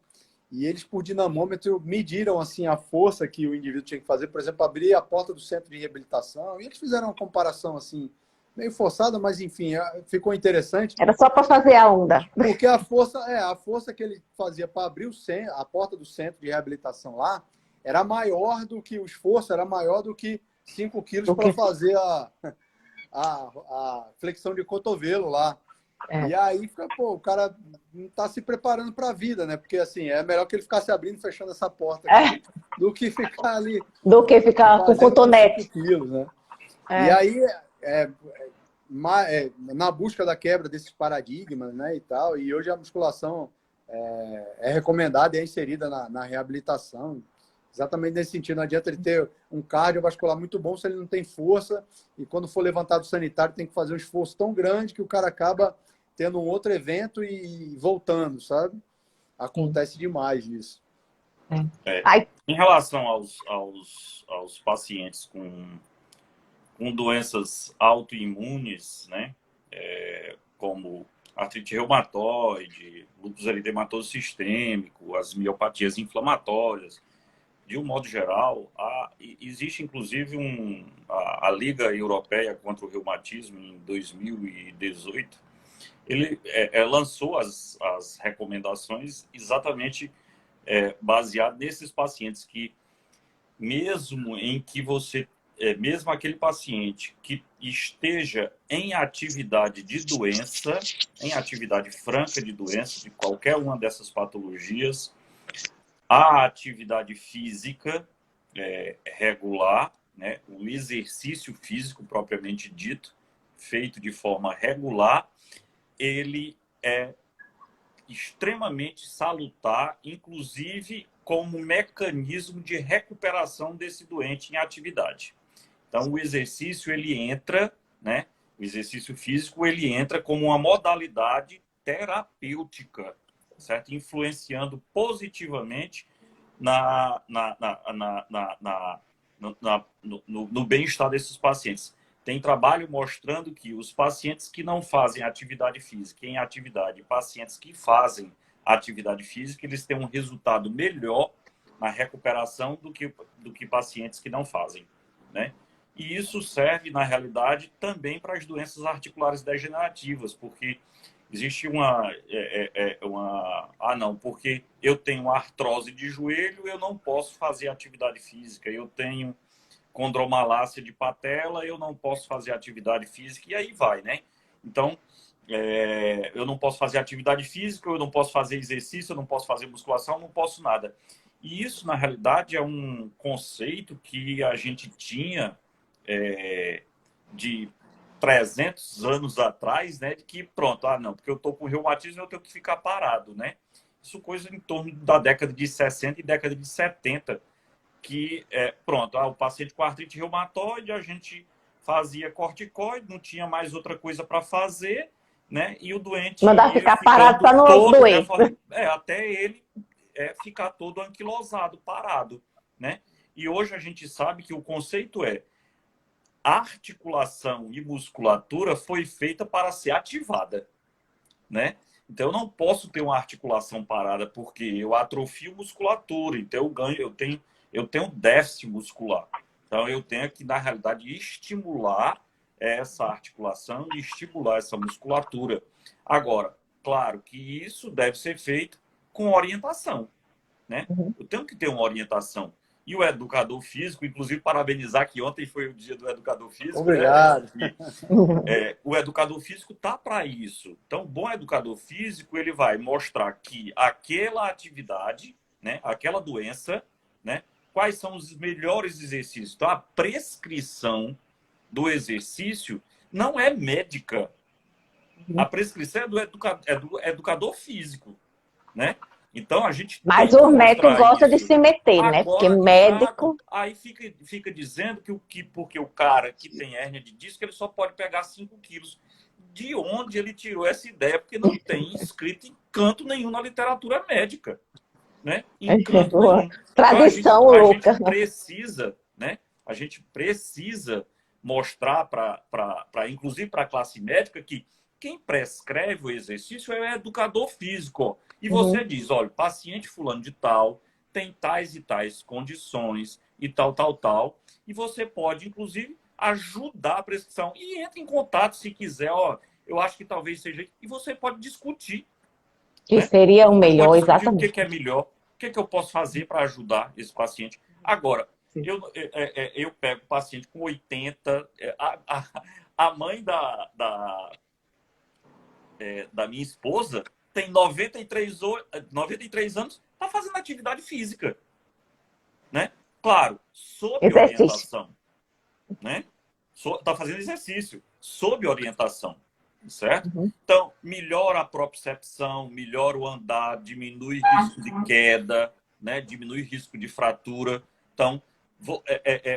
e eles, por dinamômetro, mediram assim, a força que o indivíduo tinha que fazer. Por exemplo, abrir a porta do centro de reabilitação. E eles fizeram uma comparação assim, meio forçada, mas enfim, ficou interessante. Era só para fazer a onda. Porque a força que ele fazia para abrir a porta do centro de reabilitação lá era maior do que o esforço, era maior do que 5 quilos para fazer a flexão de cotovelo lá. E aí fica, o cara não está se preparando para a vida, né? Porque assim, é melhor que ele ficasse abrindo e fechando essa porta aqui, do que ficar ali. Do que ficar com cotonete. 5 quilos, né? E aí, na busca da quebra desses paradigmas, né, e tal, e hoje a musculação é recomendada e é inserida na reabilitação. Exatamente nesse sentido, não adianta ele ter um cardiovascular muito bom se ele não tem força e quando for levantado sanitário tem que fazer um esforço tão grande que o cara acaba tendo um outro evento e voltando, sabe? Acontece demais isso. Em relação aos pacientes com doenças autoimunes, né? Como artrite reumatoide, lúpus eritematoso sistêmico, as miopatias inflamatórias, de um modo geral, existe inclusive a Liga Europeia contra o Reumatismo em 2018. Ele lançou as recomendações exatamente baseado nesses pacientes que, mesmo em que mesmo aquele paciente que esteja em atividade de doença, em atividade franca de doença, de qualquer uma dessas patologias, a atividade física regular, né, o exercício físico propriamente dito, feito de forma regular, ele é extremamente salutar, inclusive como mecanismo de recuperação desse doente em atividade. Então, o exercício, ele entra, né, o exercício físico, ele entra como uma modalidade terapêutica, certo? Influenciando positivamente no bem-estar desses pacientes. Tem trabalho mostrando que os pacientes que não fazem atividade física em atividade, pacientes que fazem atividade física, eles têm um resultado melhor na recuperação do que pacientes que não fazem, né? E isso serve, na realidade, também para as doenças articulares degenerativas, porque Existe ah, não, porque eu tenho artrose de joelho, eu não posso fazer atividade física. Eu tenho condromalácia de patela, eu não posso fazer atividade física, e aí vai, né? Então, eu não posso fazer atividade física, eu não posso fazer exercício, eu não posso fazer musculação, eu não posso nada. E isso, na realidade, é um conceito que a gente tinha de 300 anos atrás, né? De que, pronto, ah, não, porque eu tô com reumatismo, eu tenho que ficar parado, né? Isso coisa em torno da década de 60 e década de 70, que, pronto, o paciente com artrite reumatoide, a gente fazia corticoide, não tinha mais outra coisa para fazer, né? E o doente Mandar ia ficar parado para ficando não todo, doer. até ele ficar todo anquilosado, parado, né? E hoje a gente sabe que o conceito articulação e musculatura foi feita para ser ativada, né? Então eu não posso ter uma articulação parada porque eu atrofio musculatura, então eu tenho déficit muscular. Então eu tenho que, na realidade, estimular essa articulação e estimular essa musculatura. Agora, claro que isso deve ser feito com orientação, né? Eu tenho que ter uma orientação. E o educador físico, inclusive parabenizar que ontem foi o dia do educador físico. Obrigado. Né? O educador físico tá para isso. Então, o bom educador físico, ele vai mostrar que aquela atividade, né, aquela doença, né, quais são os melhores exercícios. Então, a prescrição do exercício não é médica. A prescrição é do educador físico, né? Então, a gente Mas tem que o médico mostrar gosta de isso. se meter, né? Agora, Porque médico... exato, aí fica dizendo que porque o cara que tem hérnia de disco, ele só pode pegar 5 quilos. De onde ele tirou essa ideia? Porque não tem escrito em canto nenhum na literatura médica, né? Em canto nenhum. Tradição Então, louca. a gente precisa, né? A gente precisa mostrar inclusive para a classe médica, que quem prescreve o exercício é o educador físico. E você diz, olha, paciente fulano de tal tem tais e tais condições e tal. E você pode, inclusive, ajudar a prescrição. E entra em contato se quiser, ó, eu acho que talvez seja... E você pode discutir. Que né? seria o Você melhor, pode discutir exatamente. o que é melhor, o que eu posso fazer para ajudar esse paciente. Agora, eu pego paciente com 80... A mãe da minha esposa tem 93 anos, está fazendo atividade física, né? Claro, sob orientação, né? Está fazendo exercício, sob orientação, certo? Então, melhora a propriocepção, melhora o andar, diminui risco de queda, né? Diminui risco de fratura. Então,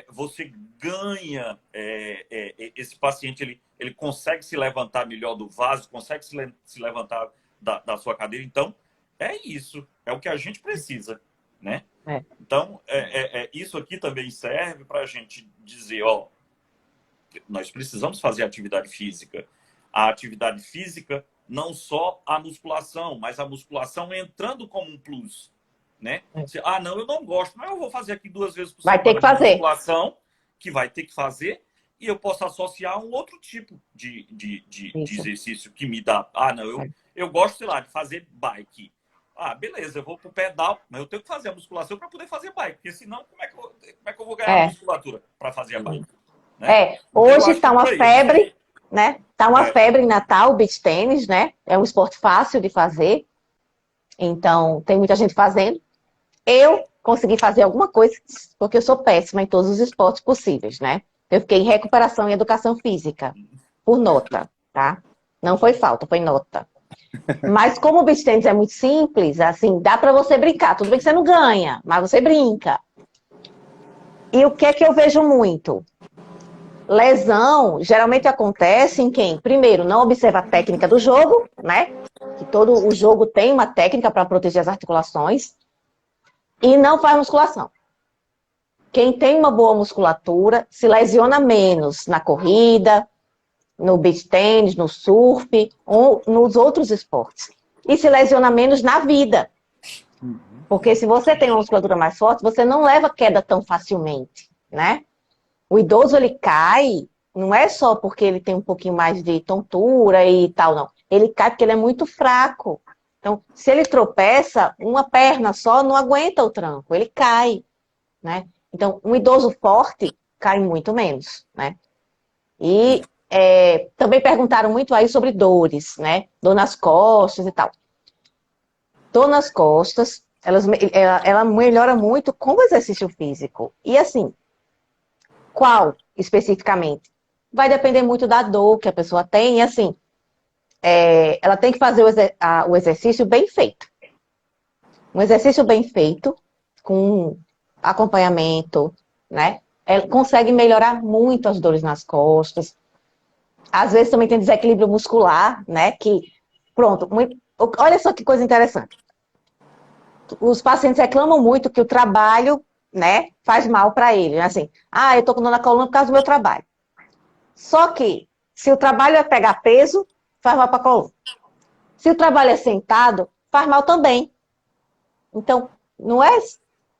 você ganha esse paciente, ele consegue se levantar melhor do vaso, consegue se levantar da sua cadeira. Então, é isso. É o que a gente precisa, né? Então, isso aqui também serve para a gente dizer, ó, nós precisamos fazer atividade física. A atividade física, não só a musculação, mas a musculação entrando como um plus, né? Não, eu não gosto, mas eu vou fazer aqui 2 vezes por semana. Vai ter que fazer. Musculação, que vai ter que fazer, e eu posso associar um outro tipo de exercício que me dá. Não, eu gosto, sei lá, de fazer bike. Beleza, eu vou pro pedal, mas eu tenho que fazer a musculação para poder fazer bike, porque senão como é que eu vou ganhar a musculatura para fazer a bike? Né? Hoje está uma febre, né? Tá uma febre em Natal, o beach tênis, né? É um esporte fácil de fazer. Então, tem muita gente fazendo. Eu consegui fazer alguma coisa, porque eu sou péssima em todos os esportes possíveis, né? Eu fiquei em recuperação em educação física, por nota, tá? Não foi falta, foi nota. Mas como o beach tênis é muito simples, assim, dá para você brincar. Tudo bem que você não ganha, mas você brinca. E o que é que eu vejo muito? Lesão geralmente acontece em quem, primeiro, não observa a técnica do jogo, né? Que todo o jogo tem uma técnica para proteger as articulações, e não faz musculação. Quem tem uma boa musculatura se lesiona menos na corrida, no beach tennis, no surf ou nos outros esportes. E se lesiona menos na vida. Porque se você tem uma musculatura mais forte, você não leva queda tão facilmente, né? O idoso, ele cai, não é só porque ele tem um pouquinho mais de tontura e tal, não. ele cai porque ele é muito fraco. Então, se ele tropeça, uma perna só não aguenta o tranco, ele cai, né? Então, um idoso forte cai muito menos, né? E também perguntaram muito aí sobre dores, né? Dor nas costas e tal. Dor nas costas, ela melhora muito com o exercício físico. E assim, qual especificamente? Vai depender muito da dor que a pessoa tem. E assim, ela tem que fazer o exercício bem feito. Um exercício bem feito, com acompanhamento, né? Ela consegue melhorar muito as dores nas costas. Às vezes também tem desequilíbrio muscular, né? Que, pronto, olha só que coisa interessante. Os pacientes reclamam muito que o trabalho, né, faz mal para ele. Assim, eu tô com dor na coluna por causa do meu trabalho. Só que, se o trabalho é pegar peso, faz mal para a coluna. Se o trabalho é sentado, faz mal também. Então, não é...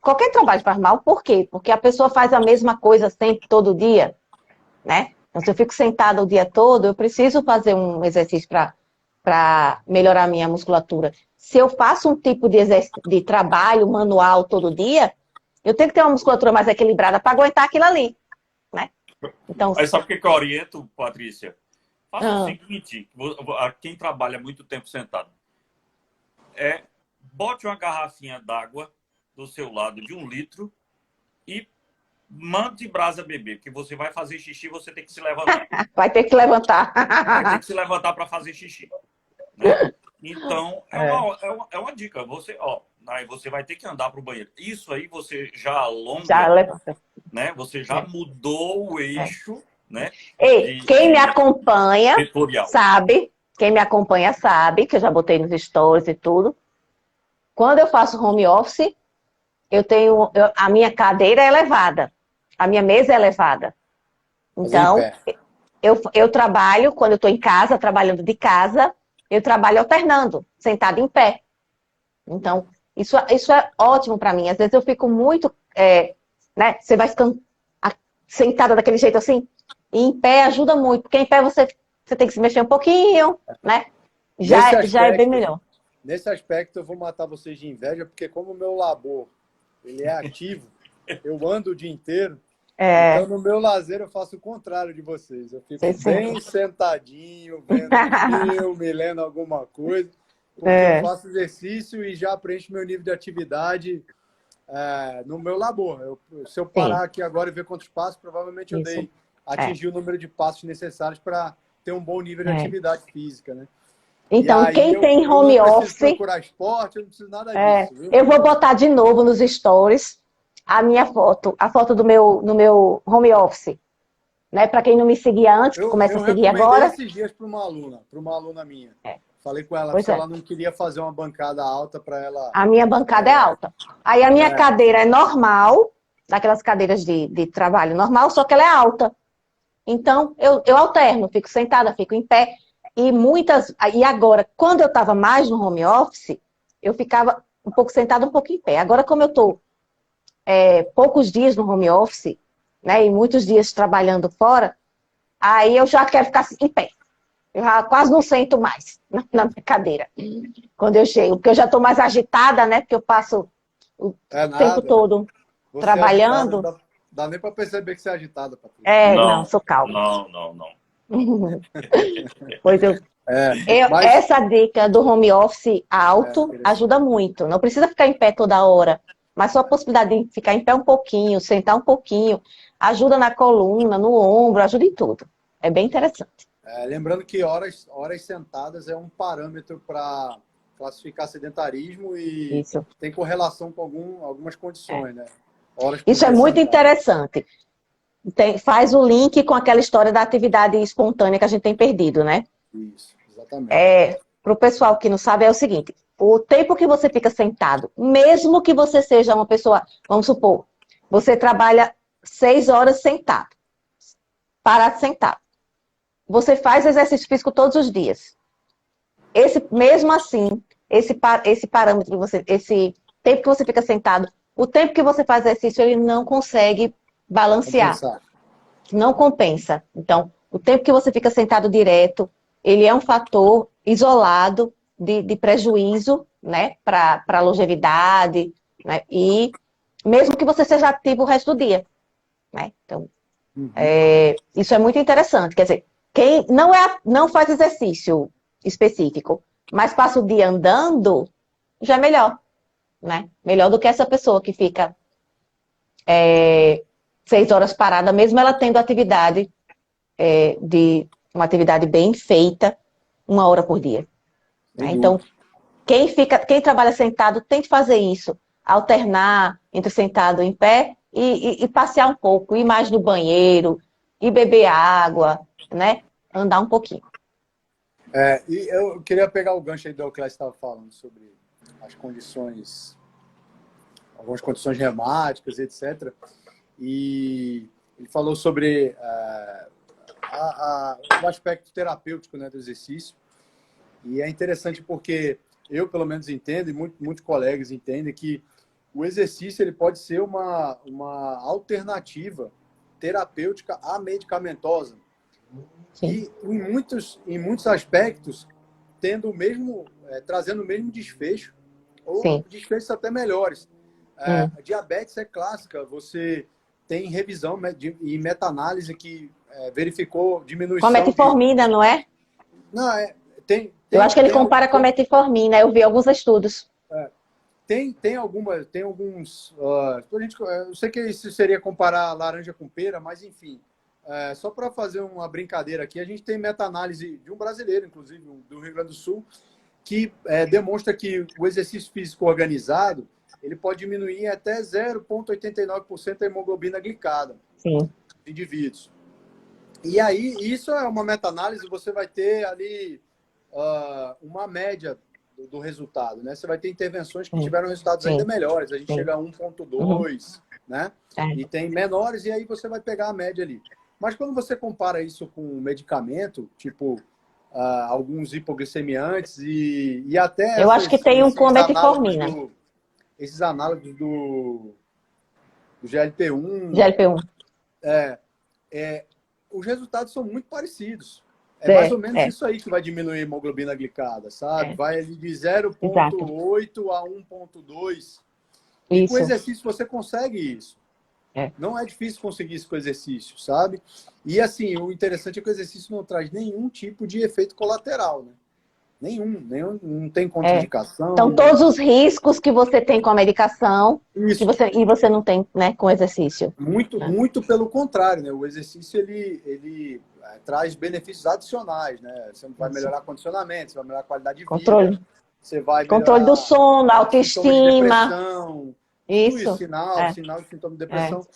Qualquer trabalho faz mal, por quê? Porque a pessoa faz a mesma coisa sempre, todo dia, né? Então, se eu fico sentada o dia todo, eu preciso fazer um exercício para melhorar a minha musculatura. Se eu faço um tipo de trabalho manual todo dia, eu tenho que ter uma musculatura mais equilibrada para aguentar aquilo ali, né? Então, aí sabe o que eu oriento, Patrícia? Faça o seguinte, quem trabalha muito tempo sentado, bote uma garrafinha d'água do seu lado de 1 litro e mande brasa beber, porque você vai fazer xixi, você tem que se levantar. Vai ter que levantar. Vai ter que se levantar para fazer xixi, né? Então, é uma dica. Aí você vai ter que andar para o banheiro. Isso aí você já alonga, Já levanta. né? Você já mudou o eixo, né? Ei, quem me acompanha vetorial. sabe, que eu já botei nos stories e tudo. Quando eu faço home office, a minha cadeira é elevada, a minha mesa é elevada. Então, eu trabalho, quando eu estou em casa, trabalhando de casa, eu trabalho alternando, sentado em pé. Então, isso é ótimo para mim. Às vezes eu fico muito, né? Você vai ficando sentada daquele jeito assim, e em pé ajuda muito, porque em pé você tem que se mexer um pouquinho, né? Já é bem melhor. Nesse aspecto, eu vou matar vocês de inveja, porque como o meu labor ele é ativo, eu ando o dia inteiro, então no meu lazer eu faço o contrário de vocês. Eu fico bem sentadinho, vendo filme, lendo alguma coisa, porque eu faço exercício e já preencho meu nível de atividade no meu labor. Se eu parar aqui agora e ver quantos passos, provavelmente eu atingir o número de passos necessários para ter um bom nível de atividade física, né? Então, quem tem home office... Eu não preciso procurar esporte, eu não preciso nada disso. Viu? Eu vou botar de novo nos stories a minha foto, a foto no meu home office. Né? Para quem não me seguia antes, que começa a seguir agora. Eu esses dias para uma aluna minha. Falei com ela se ela não queria fazer uma bancada alta para ela... A minha bancada é alta. Aí a minha cadeira é normal, daquelas cadeiras de trabalho normal, só que ela é alta. Então, eu alterno, fico sentada, fico em pé. E agora, quando eu estava mais no home office, eu ficava um pouco sentada, um pouco em pé. Agora, como eu estou poucos dias no home office, né, e muitos dias trabalhando fora, aí eu já quero ficar em pé. Eu já quase não sento mais na minha cadeira quando eu chego, porque eu já estou mais agitada, né, porque eu passo o tempo todo trabalhando. Agitada, dá nem para perceber que você é agitada, Patrícia. Não, sou calma. Não. Pois essa dica do home office alto ajuda muito. Não precisa ficar em pé toda hora, mas só a possibilidade de ficar em pé um pouquinho, sentar um pouquinho, ajuda na coluna, no ombro, ajuda em tudo. É bem interessante. Lembrando que horas sentadas é um parâmetro para classificar sedentarismo e tem correlação com algumas condições, né? Isso é muito interessante. Faz o link com aquela história da atividade espontânea que a gente tem perdido, né? Isso, exatamente. Para o pessoal que não sabe, é o seguinte: o tempo que você fica sentado, mesmo que você seja uma pessoa, vamos supor, você trabalha 6 horas sentado, parado sentado. Você faz exercício físico todos os dias. Mesmo assim, esse parâmetro, esse tempo que você fica sentado, o tempo que você faz exercício, ele não consegue balancear. Não compensa. Então, o tempo que você fica sentado direto, ele é um fator isolado de prejuízo, né, para a longevidade, né, e mesmo que você seja ativo o resto do dia, né? Então, isso é muito interessante. Quer dizer, quem não faz exercício específico, mas passa o dia andando, já é melhor, né? Melhor do que essa pessoa que fica 6 horas parada, mesmo ela tendo atividade de uma atividade bem feita, 1 hora por dia. Né? Então, quem trabalha sentado tem que fazer isso, alternar entre sentado em pé e passear um pouco, ir mais no banheiro, ir beber água, né? Andar um pouquinho. E eu queria pegar o gancho aí do que estava falando sobre as condições, algumas condições reumáticas, etc. E ele falou sobre o aspecto terapêutico, né, do exercício. E é interessante porque eu, pelo menos, entendo, e muitos colegas entendem, que o exercício ele pode ser uma alternativa terapêutica à medicamentosa. Sim. E em muitos aspectos, trazendo o mesmo desfecho, ou Sim. desfechos até melhores. A diabetes é clássica, você tem revisão e meta-análise que verificou diminuição... Com a metformina, não é? Não, eu acho que ele compara com a metformina, eu vi alguns estudos. Tem alguns... eu sei que isso seria comparar laranja com pera, mas enfim... só para fazer uma brincadeira aqui, a gente tem meta-análise de um brasileiro, inclusive, do Rio Grande do Sul, que demonstra que o exercício físico organizado ele pode diminuir até 0,89% a hemoglobina glicada dos indivíduos. E aí, isso é uma meta-análise, você vai ter ali uma média do resultado, né? Você vai ter intervenções que tiveram resultados ainda melhores, a gente chega a 1,2, né? E tem menores, e aí você vai pegar a média ali. Mas quando você compara isso com medicamento, tipo alguns hipoglicemiantes e até... Eu acho que tem um com metformina. Esses análogs do GLP-1. GLP-1. Os resultados são muito parecidos. É mais ou menos isso aí que vai diminuir a hemoglobina glicada, sabe? Vai de 0,8 a 1,2. E com exercício você consegue isso. Não é difícil conseguir isso com exercício, sabe? E assim, o interessante é que o exercício não traz nenhum tipo de efeito colateral, né? Nenhum, não tem contraindicação. Então, todos os riscos que você tem com a medicação e você não tem, né, com o exercício. Muito pelo contrário, né? O exercício, ele traz benefícios adicionais, né? Você vai melhorar condicionamento, você vai melhorar a qualidade de vida. Você vai controle do sono, autoestima. Depressão, isso, sinal de sintoma de depressão.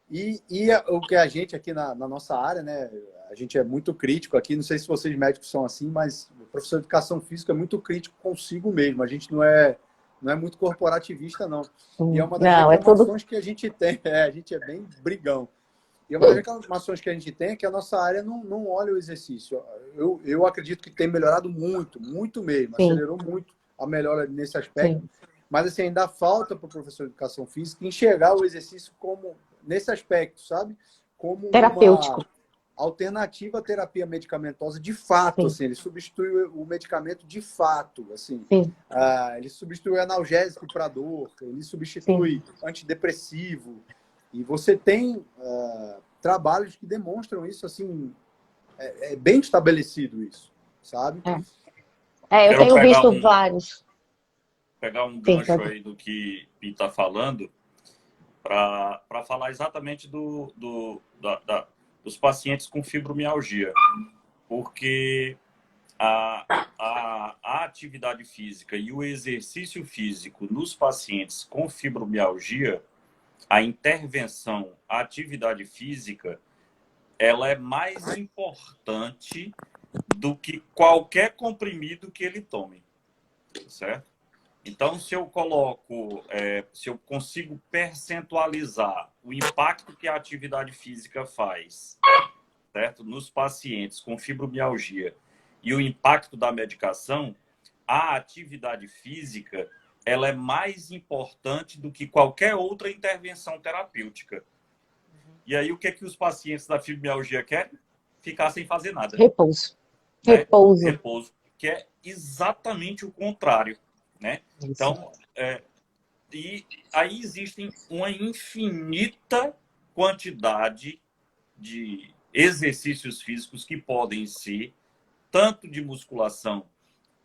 E o que a gente aqui na nossa área, né? A gente é muito crítico aqui, não sei se vocês médicos são assim, mas o professor de educação física é muito crítico consigo mesmo. A gente não é muito corporativista, não. E é uma das reclamações que a gente tem. A gente é bem brigão. E uma das reclamações que a gente tem é que a nossa área não olha o exercício. Eu acredito que tem melhorado muito, muito mesmo. Acelerou muito a melhora nesse aspecto. Mas assim, ainda falta para o professor de educação física enxergar o exercício como nesse aspecto, sabe? Como terapêutico. Uma alternativa à terapia medicamentosa de fato, assim, ele substitui o medicamento de fato, assim. Ele substitui analgésico para dor, ele substitui antidepressivo. E você tem trabalhos que demonstram isso, assim, é bem estabelecido isso, sabe? Eu tenho visto vários. Pegar um gancho aí do que Pi está falando, para falar exatamente dos pacientes com fibromialgia. Porque a atividade física e o exercício físico nos pacientes com fibromialgia, a intervenção, a atividade física, ela é mais importante do que qualquer comprimido que ele tome, certo? Então, se eu se eu consigo percentualizar o impacto que a atividade física faz, certo? Nos pacientes com fibromialgia e o impacto da medicação, a atividade física ela é mais importante do que qualquer outra intervenção terapêutica. E aí, o que os pacientes da fibromialgia querem? Ficar sem fazer nada. Repouso. Né? Repouso. que é exatamente o contrário, né? Então, e aí existem uma infinita quantidade de exercícios físicos que podem ser tanto de musculação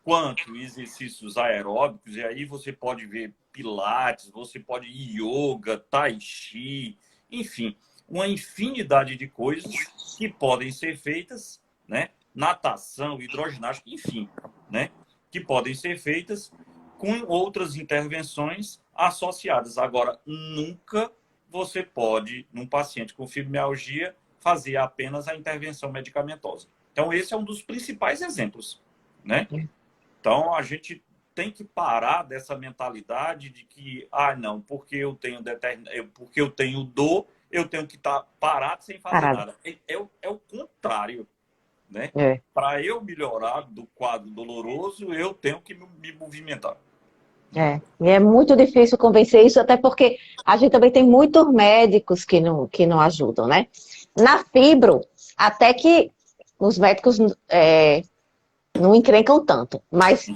quanto exercícios aeróbicos, e aí você pode ver pilates, você pode ir yoga, tai chi, enfim, uma infinidade de coisas que podem ser feitas, né? Natação, hidroginástica, enfim, né? Que podem ser feitas com outras intervenções associadas. Agora, nunca você pode, num paciente com fibromialgia, fazer apenas a intervenção medicamentosa. Então, esse é um dos principais exemplos, né? Então, a gente tem que parar dessa mentalidade de que, não, porque eu tenho dor, eu tenho que estar parado sem fazer nada. É o contrário, né? Para eu melhorar do quadro doloroso, eu tenho que me movimentar. E é muito difícil convencer isso, até porque a gente também tem muitos médicos que não ajudam, né? Na fibro, até que os médicos não encrencam tanto, mas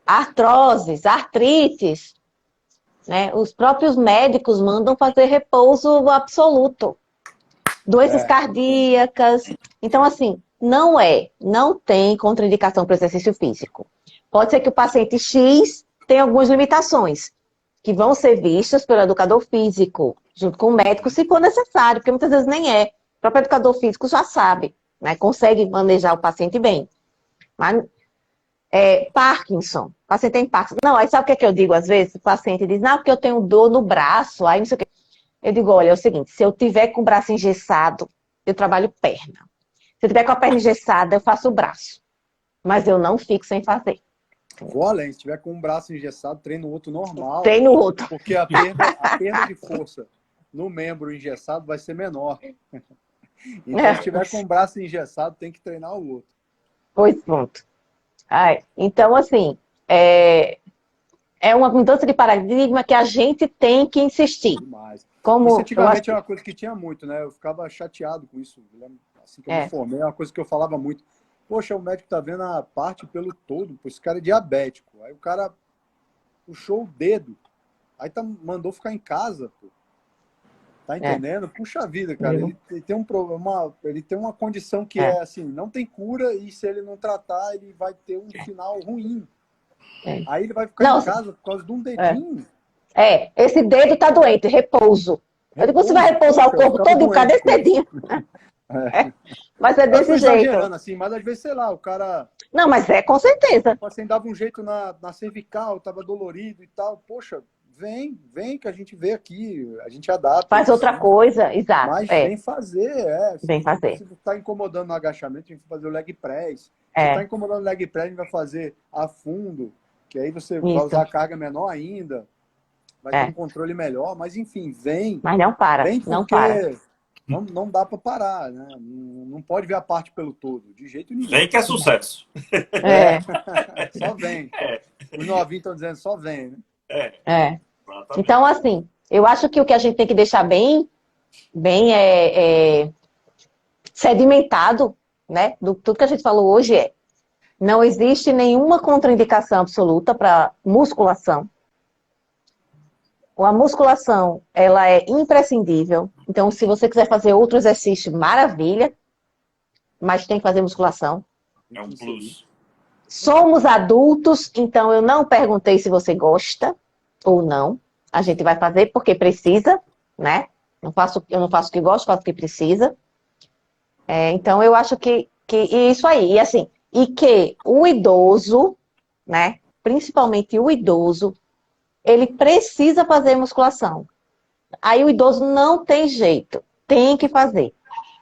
artroses, artrites, né? Os próprios médicos mandam fazer repouso absoluto. Doenças cardíacas. Então, assim, não tem contraindicação para o exercício físico. Pode ser que o paciente X tenha algumas limitações que vão ser vistas pelo educador físico, junto com o médico, se for necessário, porque muitas vezes nem é. O próprio educador físico já sabe, né? Consegue manejar o paciente bem. Mas, Parkinson, o paciente tem Parkinson. Não, aí sabe o que eu digo às vezes? O paciente diz, não, porque eu tenho dor no braço, aí não sei o quê. Eu digo, olha, é o seguinte, se eu tiver com o braço engessado, eu trabalho perna. Se eu tiver com a perna engessada, eu faço o braço. Mas eu não fico sem fazer. Vou além, se tiver com um braço engessado, treino o outro normal. Treino o outro. Porque a perda de força no membro engessado vai ser menor. Então, se tiver com o braço engessado, tem que treinar o outro. Pois pronto. Então, assim, é uma mudança de paradigma que a gente tem que insistir. Demais. Como isso antigamente é uma coisa que tinha muito, né? Eu ficava chateado com isso. Assim que eu me formei, é uma coisa que eu falava muito. Poxa, o médico tá vendo a parte pelo todo, pô, esse cara é diabético. Aí o cara puxou o dedo, aí mandou ficar em casa, pô. Tá entendendo? Puxa vida, cara. Ele tem um problema, ele tem uma condição que é assim, não tem cura e se ele não tratar, ele vai ter um final ruim. Aí ele vai ficar em casa por causa de um dedinho. Esse dedo tá doente, repouso. Eu digo, você vai repousar o corpo todo, cadê esse dedinho? Mas é desse jeito. Exagerando assim, mas às vezes, sei lá, o cara... Não, mas com certeza. Assim, dava um jeito na cervical, tava dolorido e tal. Poxa, vem que a gente vê aqui, a gente adapta. Faz outra coisa, exato. Mas vem fazer, Vem fazer. Se tá incomodando no agachamento, a gente vai fazer o leg press. Se tá incomodando no leg press, a gente vai fazer a fundo, que aí você vai usar a carga menor ainda, vai ter um controle melhor, mas enfim, vem. Mas não para, vem porque não para. Não dá para parar, né? Não pode ver a parte pelo todo, de jeito nenhum. Vem que é sucesso. Só vem. Os novinhos estão dizendo só vem, né? Então, assim, eu acho que o que a gente tem que deixar bem sedimentado, né? Do tudo que a gente falou hoje não existe nenhuma contraindicação absoluta para musculação. A musculação, ela é imprescindível. Então, se você quiser fazer outro exercício, maravilha. Mas tem que fazer musculação. É um plus. Somos adultos, então eu não perguntei se você gosta ou não. A gente vai fazer porque precisa, né? Eu não faço o que gosto, faço o que precisa. Então, eu acho que isso aí. E assim, e que o idoso, né? Principalmente o idoso, ele precisa fazer musculação. Aí o idoso não tem jeito, tem que fazer.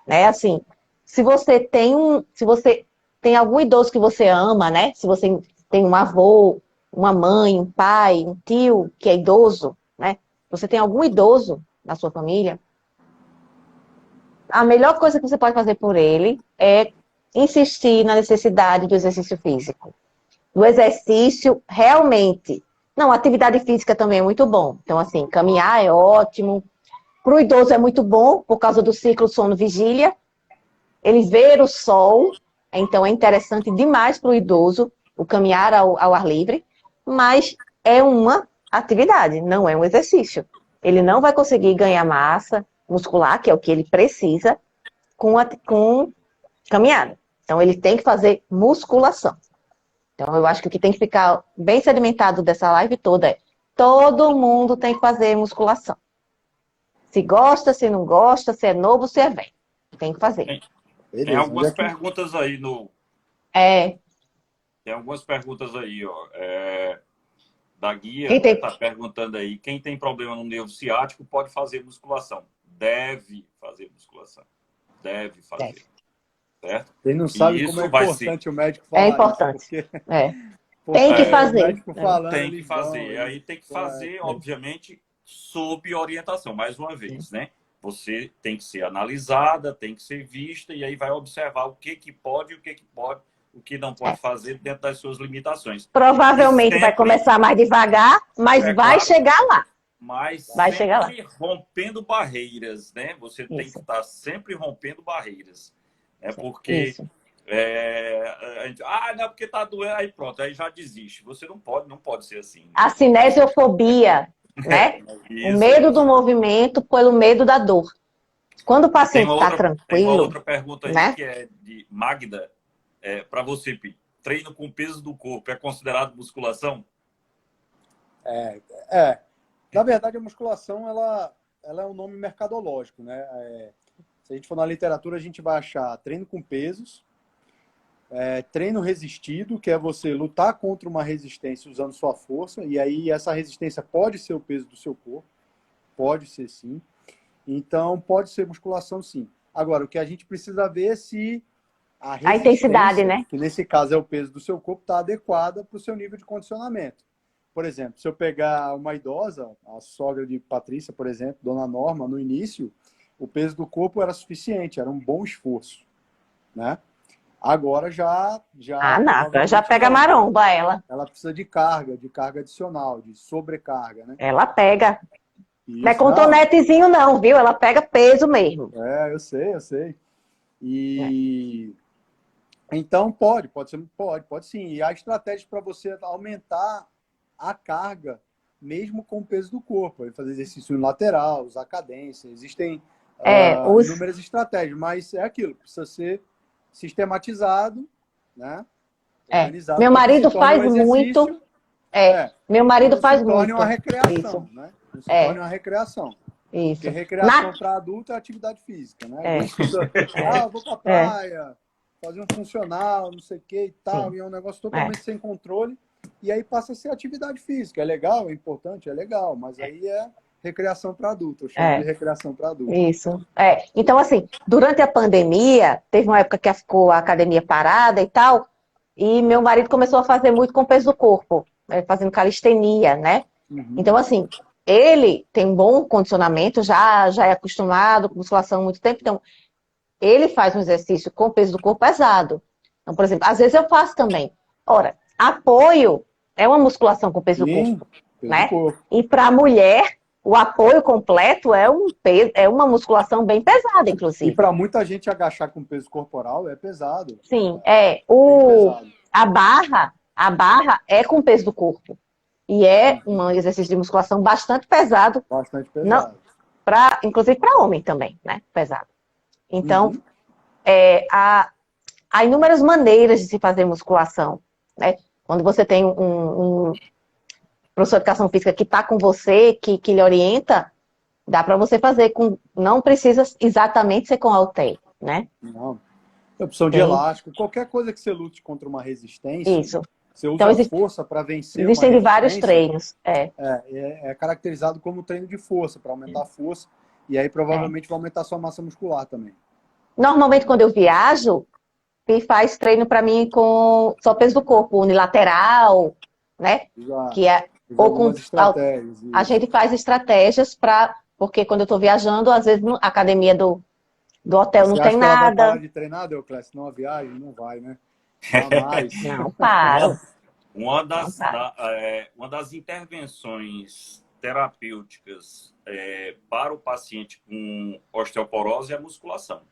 Né? Assim, se você tem algum idoso que você ama, né? Se você tem um avô, uma mãe, um pai, um tio que é idoso, né? Você tem algum idoso na sua família, a melhor coisa que você pode fazer por ele é insistir na necessidade do exercício físico. Do exercício realmente. Não, atividade física também é muito bom. Então, assim, caminhar é ótimo. Para o idoso é muito bom, por causa do ciclo sono-vigília. Ele ver o sol, Então, é interessante demais para o idoso o caminhar ao ar livre, mas é uma atividade, não é um exercício. Ele não vai conseguir ganhar massa muscular, que é o que ele precisa, com caminhada. Então, ele tem que fazer musculação. Então, eu acho que o que tem que ficar bem sedimentado dessa live toda é: todo mundo tem que fazer musculação. Se gosta, se não gosta, se é novo, se é velho. Tem que fazer. Tem Beleza, algumas perguntas aí no. É. Tem algumas perguntas aí, ó. Da guia, Quem tem... está perguntando aí: quem tem problema no nervo ciático pode fazer musculação? Deve fazer musculação. Deve fazer. Deve. Certo? Ele não sabe como é importante o médico falar. É importante. Isso, porque... Tem que fazer. O médico falando, tem que fazer. Aí tem que fazer, é. obviamente, sob orientação. Mais uma vez, né? Você tem que ser analisada, tem que ser vista, e aí vai observar o que pode, o que não pode fazer dentro das suas limitações. Provavelmente vai começar mais devagar, mas vai claro, chegar lá. Mas vai sempre chegar lá. rompendo barreiras, né? Você tem que estar sempre rompendo barreiras. Porque a gente, não, porque tá doendo, aí pronto, aí já desiste. Você não pode ser assim. Né? A cinesiofobia, né? O medo do movimento pelo medo da dor. Quando o paciente está tranquilo... Tem uma outra pergunta aí, né? que é de Magda. Para você, Pi, treino com peso do corpo é considerado musculação? Na verdade, a musculação ela é um nome mercadológico, né? Se a gente for na literatura, a gente vai achar treino com pesos, treino resistido, que é você lutar contra uma resistência usando sua força, e aí essa resistência pode ser o peso do seu corpo, pode ser sim. Então, pode ser musculação sim. Agora, o que a gente precisa ver é se a intensidade, né? Que nesse caso é o peso do seu corpo, está adequada para o seu nível de condicionamento. Por exemplo, se eu pegar uma idosa, a sogra de Patrícia, por exemplo, Dona Norma, no início, o peso do corpo era suficiente, era um bom esforço, né? Agora já pega maromba ela. Ela precisa de carga adicional, de sobrecarga, né? Ela pega. Isso, não é com tonetezinho não, viu? Ela pega peso mesmo. Eu sei. E então pode sim. E há estratégias para você aumentar a carga, mesmo com o peso do corpo. Fazer exercício lateral, usar cadência. Existem inúmeras estratégias, mas é aquilo, precisa ser sistematizado, né? Organizado. Meu marido faz muito. Meu marido faz muito. Uma recreação, né? Se torne uma recreação. Isso. Porque recreação para adulto é atividade física, né? Eu vou pra praia, fazer um funcional, não sei o que e tal, Sim. E é um negócio totalmente sem controle. E aí passa a ser atividade física. É legal, é importante, é legal, mas aí é recreação para adulto. Eu chamo de recreação para adulto. Isso. Então, assim, durante a pandemia, teve uma época que ficou a academia parada e tal, e meu marido começou a fazer muito com o peso do corpo, fazendo calistenia, né? Uhum. Então, assim, ele tem um bom condicionamento, já é acostumado com musculação há muito tempo, então ele faz um exercício com o peso do corpo pesado. Então, por exemplo, às vezes eu faço também. Ora, apoio é uma musculação com peso do corpo, né? E para a mulher, o apoio completo é uma musculação bem pesada, inclusive. E para muita gente agachar com peso corporal é pesado. Sim, a barra é com peso do corpo. E é um exercício de musculação bastante pesado. Bastante pesado. Inclusive para homem também, né? Pesado. Então, há inúmeras maneiras de se fazer musculação, né? Quando você tem um professor de educação física que está com você, que lhe orienta, dá para você fazer não precisa exatamente ser com halter, né? Não. Opção de elástico, qualquer coisa que você lute contra uma resistência. Isso. Você usa força para vencer. Existem vários treinos. É caracterizado como treino de força, para aumentar a força. E aí provavelmente vai aumentar a sua massa muscular também. Normalmente, quando eu viajo, faz treino para mim com só peso do corpo, unilateral, né? Exato. Que é ou com a gente faz estratégias porque quando eu estou viajando, às vezes a academia do hotel não tem nada. Você vai parar de treinar, Deoclésio? Não, a viagem não vai, né? Jamais. Não, paro. Uma das intervenções terapêuticas para o paciente com osteoporose é a musculação.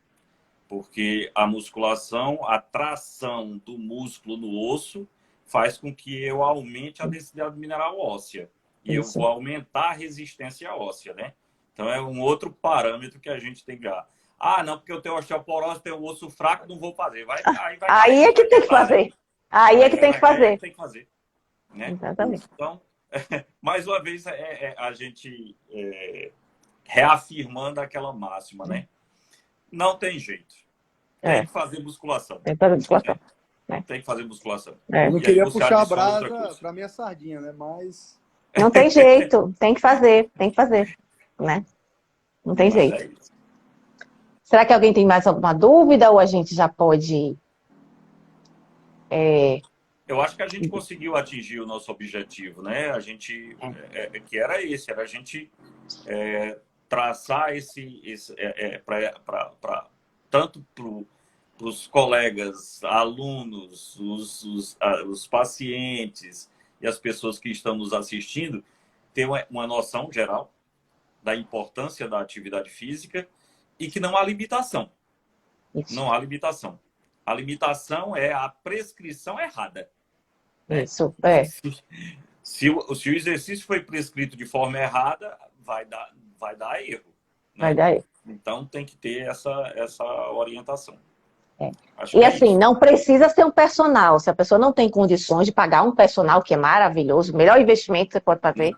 Porque a musculação, a tração do músculo no osso, faz com que eu aumente a densidade mineral óssea. E eu vou aumentar a resistência óssea, né? Então, é um outro parâmetro que a gente tem que dar. Ah, não, porque eu tenho osteoporose, tenho osso fraco, não vou fazer. Aí é que tem que fazer. Aí é que tem que fazer. Tem que fazer. Né? Exatamente. Então, mais uma vez, a gente reafirmando aquela máxima, né? Não tem jeito. Tem que fazer musculação. Tem que fazer musculação. Tem que fazer musculação. Eu não queria puxar a brasa para minha sardinha, né? Mas... Não tem jeito. Tem que fazer. Tem que fazer. Né? Não tem jeito. Será que alguém tem mais alguma dúvida ou a gente já pode... Eu acho que a gente conseguiu atingir o nosso objetivo, né? A gente, que era esse, era a gente traçar tanto para os colegas, alunos, os pacientes e as pessoas que estão nos assistindo, ter uma noção geral da importância da atividade física e que não há limitação. Isso. Não há limitação. A limitação é a prescrição errada. Isso, Se o exercício foi prescrito de forma errada, vai dar erro. Né? Vai dar erro. Então, tem que ter essa orientação. E assim, não precisa ser um personal. Se a pessoa não tem condições de pagar um personal, que é maravilhoso, o melhor investimento que você pode fazer.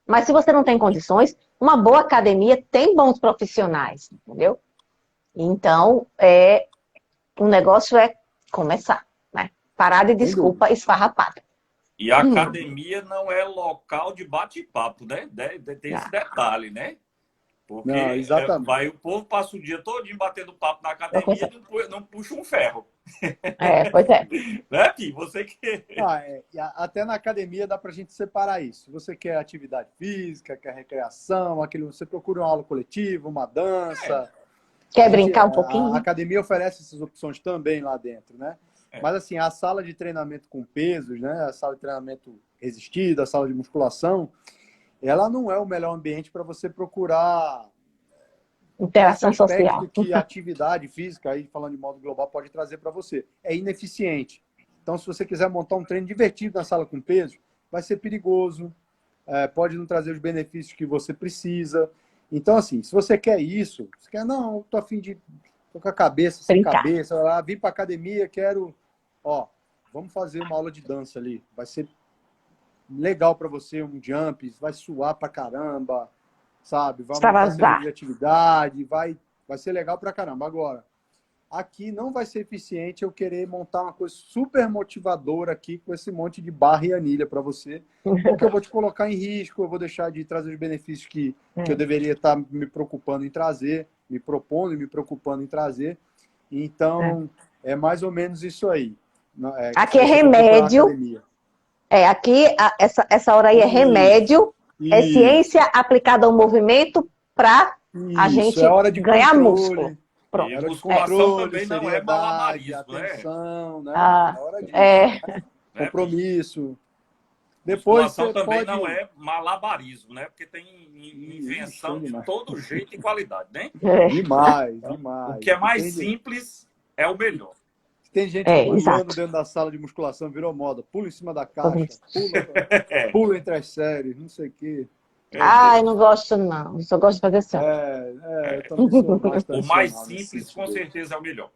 Mas se você não tem condições, uma boa academia tem bons profissionais, entendeu? Então, o negócio é começar, né? Parar de desculpa esfarrapada. E a academia não é local de bate-papo, né? Tem esse detalhe, né? Porque o povo passa o dia todo batendo papo na academia e não puxa um ferro. Pois é. Né, Pi? Você que... Até na academia dá pra gente separar isso. Se você quer atividade física, quer recreação, você procura uma aula coletiva, uma dança. Quer brincar um pouquinho? A academia oferece essas opções também lá dentro, né? Mas assim, a sala de treinamento com pesos, né? A sala de treinamento resistido, a sala de musculação, ela não é o melhor ambiente para você procurar interação social. Que a atividade física, aí falando de modo global, pode trazer para você. É ineficiente. Então, se você quiser montar um treino divertido na sala com peso, vai ser perigoso, pode não trazer os benefícios que você precisa. Então, assim, se você quer isso, você quer, não, eu tô a fim de... Tô com a cabeça, sem cabeça, vim para academia, quero... vamos fazer uma aula de dança ali. Vai ser legal para você, um jump, vai suar pra caramba, sabe? Vai aumentar a atividade, vai ser legal pra caramba. Agora, aqui não vai ser eficiente eu querer montar uma coisa super motivadora aqui com esse monte de barra e anilha para você, porque eu vou te colocar em risco, eu vou deixar de trazer os benefícios que eu deveria estar me preocupando em trazer, me propondo e me preocupando em trazer. Então, é mais ou menos isso aí. Aqui é remédio. Aqui, essa hora aí é remédio, é ciência aplicada ao movimento para a gente ganhar músculo. Pronto. E a musculação também não é malabarismo, atenção, né? Hora de compromisso. Depois musculação também não é malabarismo, né? Porque tem invenção de todo jeito e qualidade, né? Demais. O que é mais simples é o melhor. Tem gente pulando dentro da sala de musculação, virou moda. Pula em cima da caixa, pula entre as séries, não sei o quê. Eu não gosto, não. Eu só gosto de fazer assim. Eu também sou mais o mais simples, com certeza, é o melhor.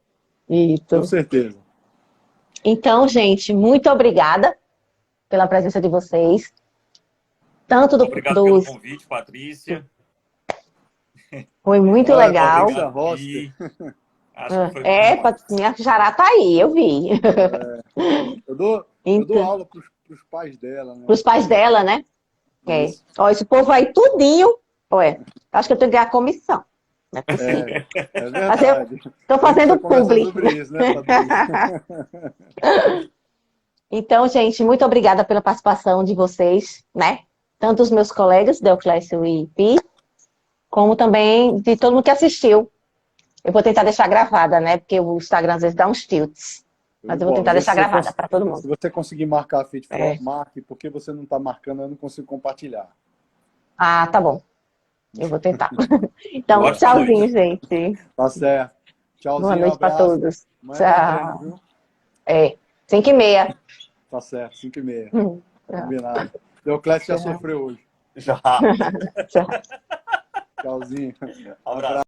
Isso. Com certeza. Então, gente, muito obrigada pela presença de vocês. Tanto Obrigado pelo convite, Patrícia. Foi muito legal. Minha jará tá aí, eu vi. Eu dou aula para os pais dela, né? Para os pais dela, né? Esse povo aí tudinho. Acho que eu tenho que ganhar comissão. É verdade. Estou fazendo público. Né, então, gente, muito obrigada pela participação de vocês, né? Tanto os meus colegas, Deoclésio e Pi, como também de todo mundo que assistiu. Eu vou tentar deixar gravada, né? Porque o Instagram às vezes dá uns tilts. Mas eu vou tentar deixar gravada para todo mundo. Se você conseguir marcar a Fit Flop, marque, porque você não está marcando, eu não consigo compartilhar. Tá bom. Eu vou tentar. Então, tchauzinho, gente. Tá certo. Tchauzinho, Boa noite para abraço. todos. Amanhã tem treino, Tchau. viu? É, 5h30. Tá certo, 5h30. Tchau. Combinado. Deoclésio já Tchau. sofreu hoje. Já. Tchau. Tchauzinho. Abraço.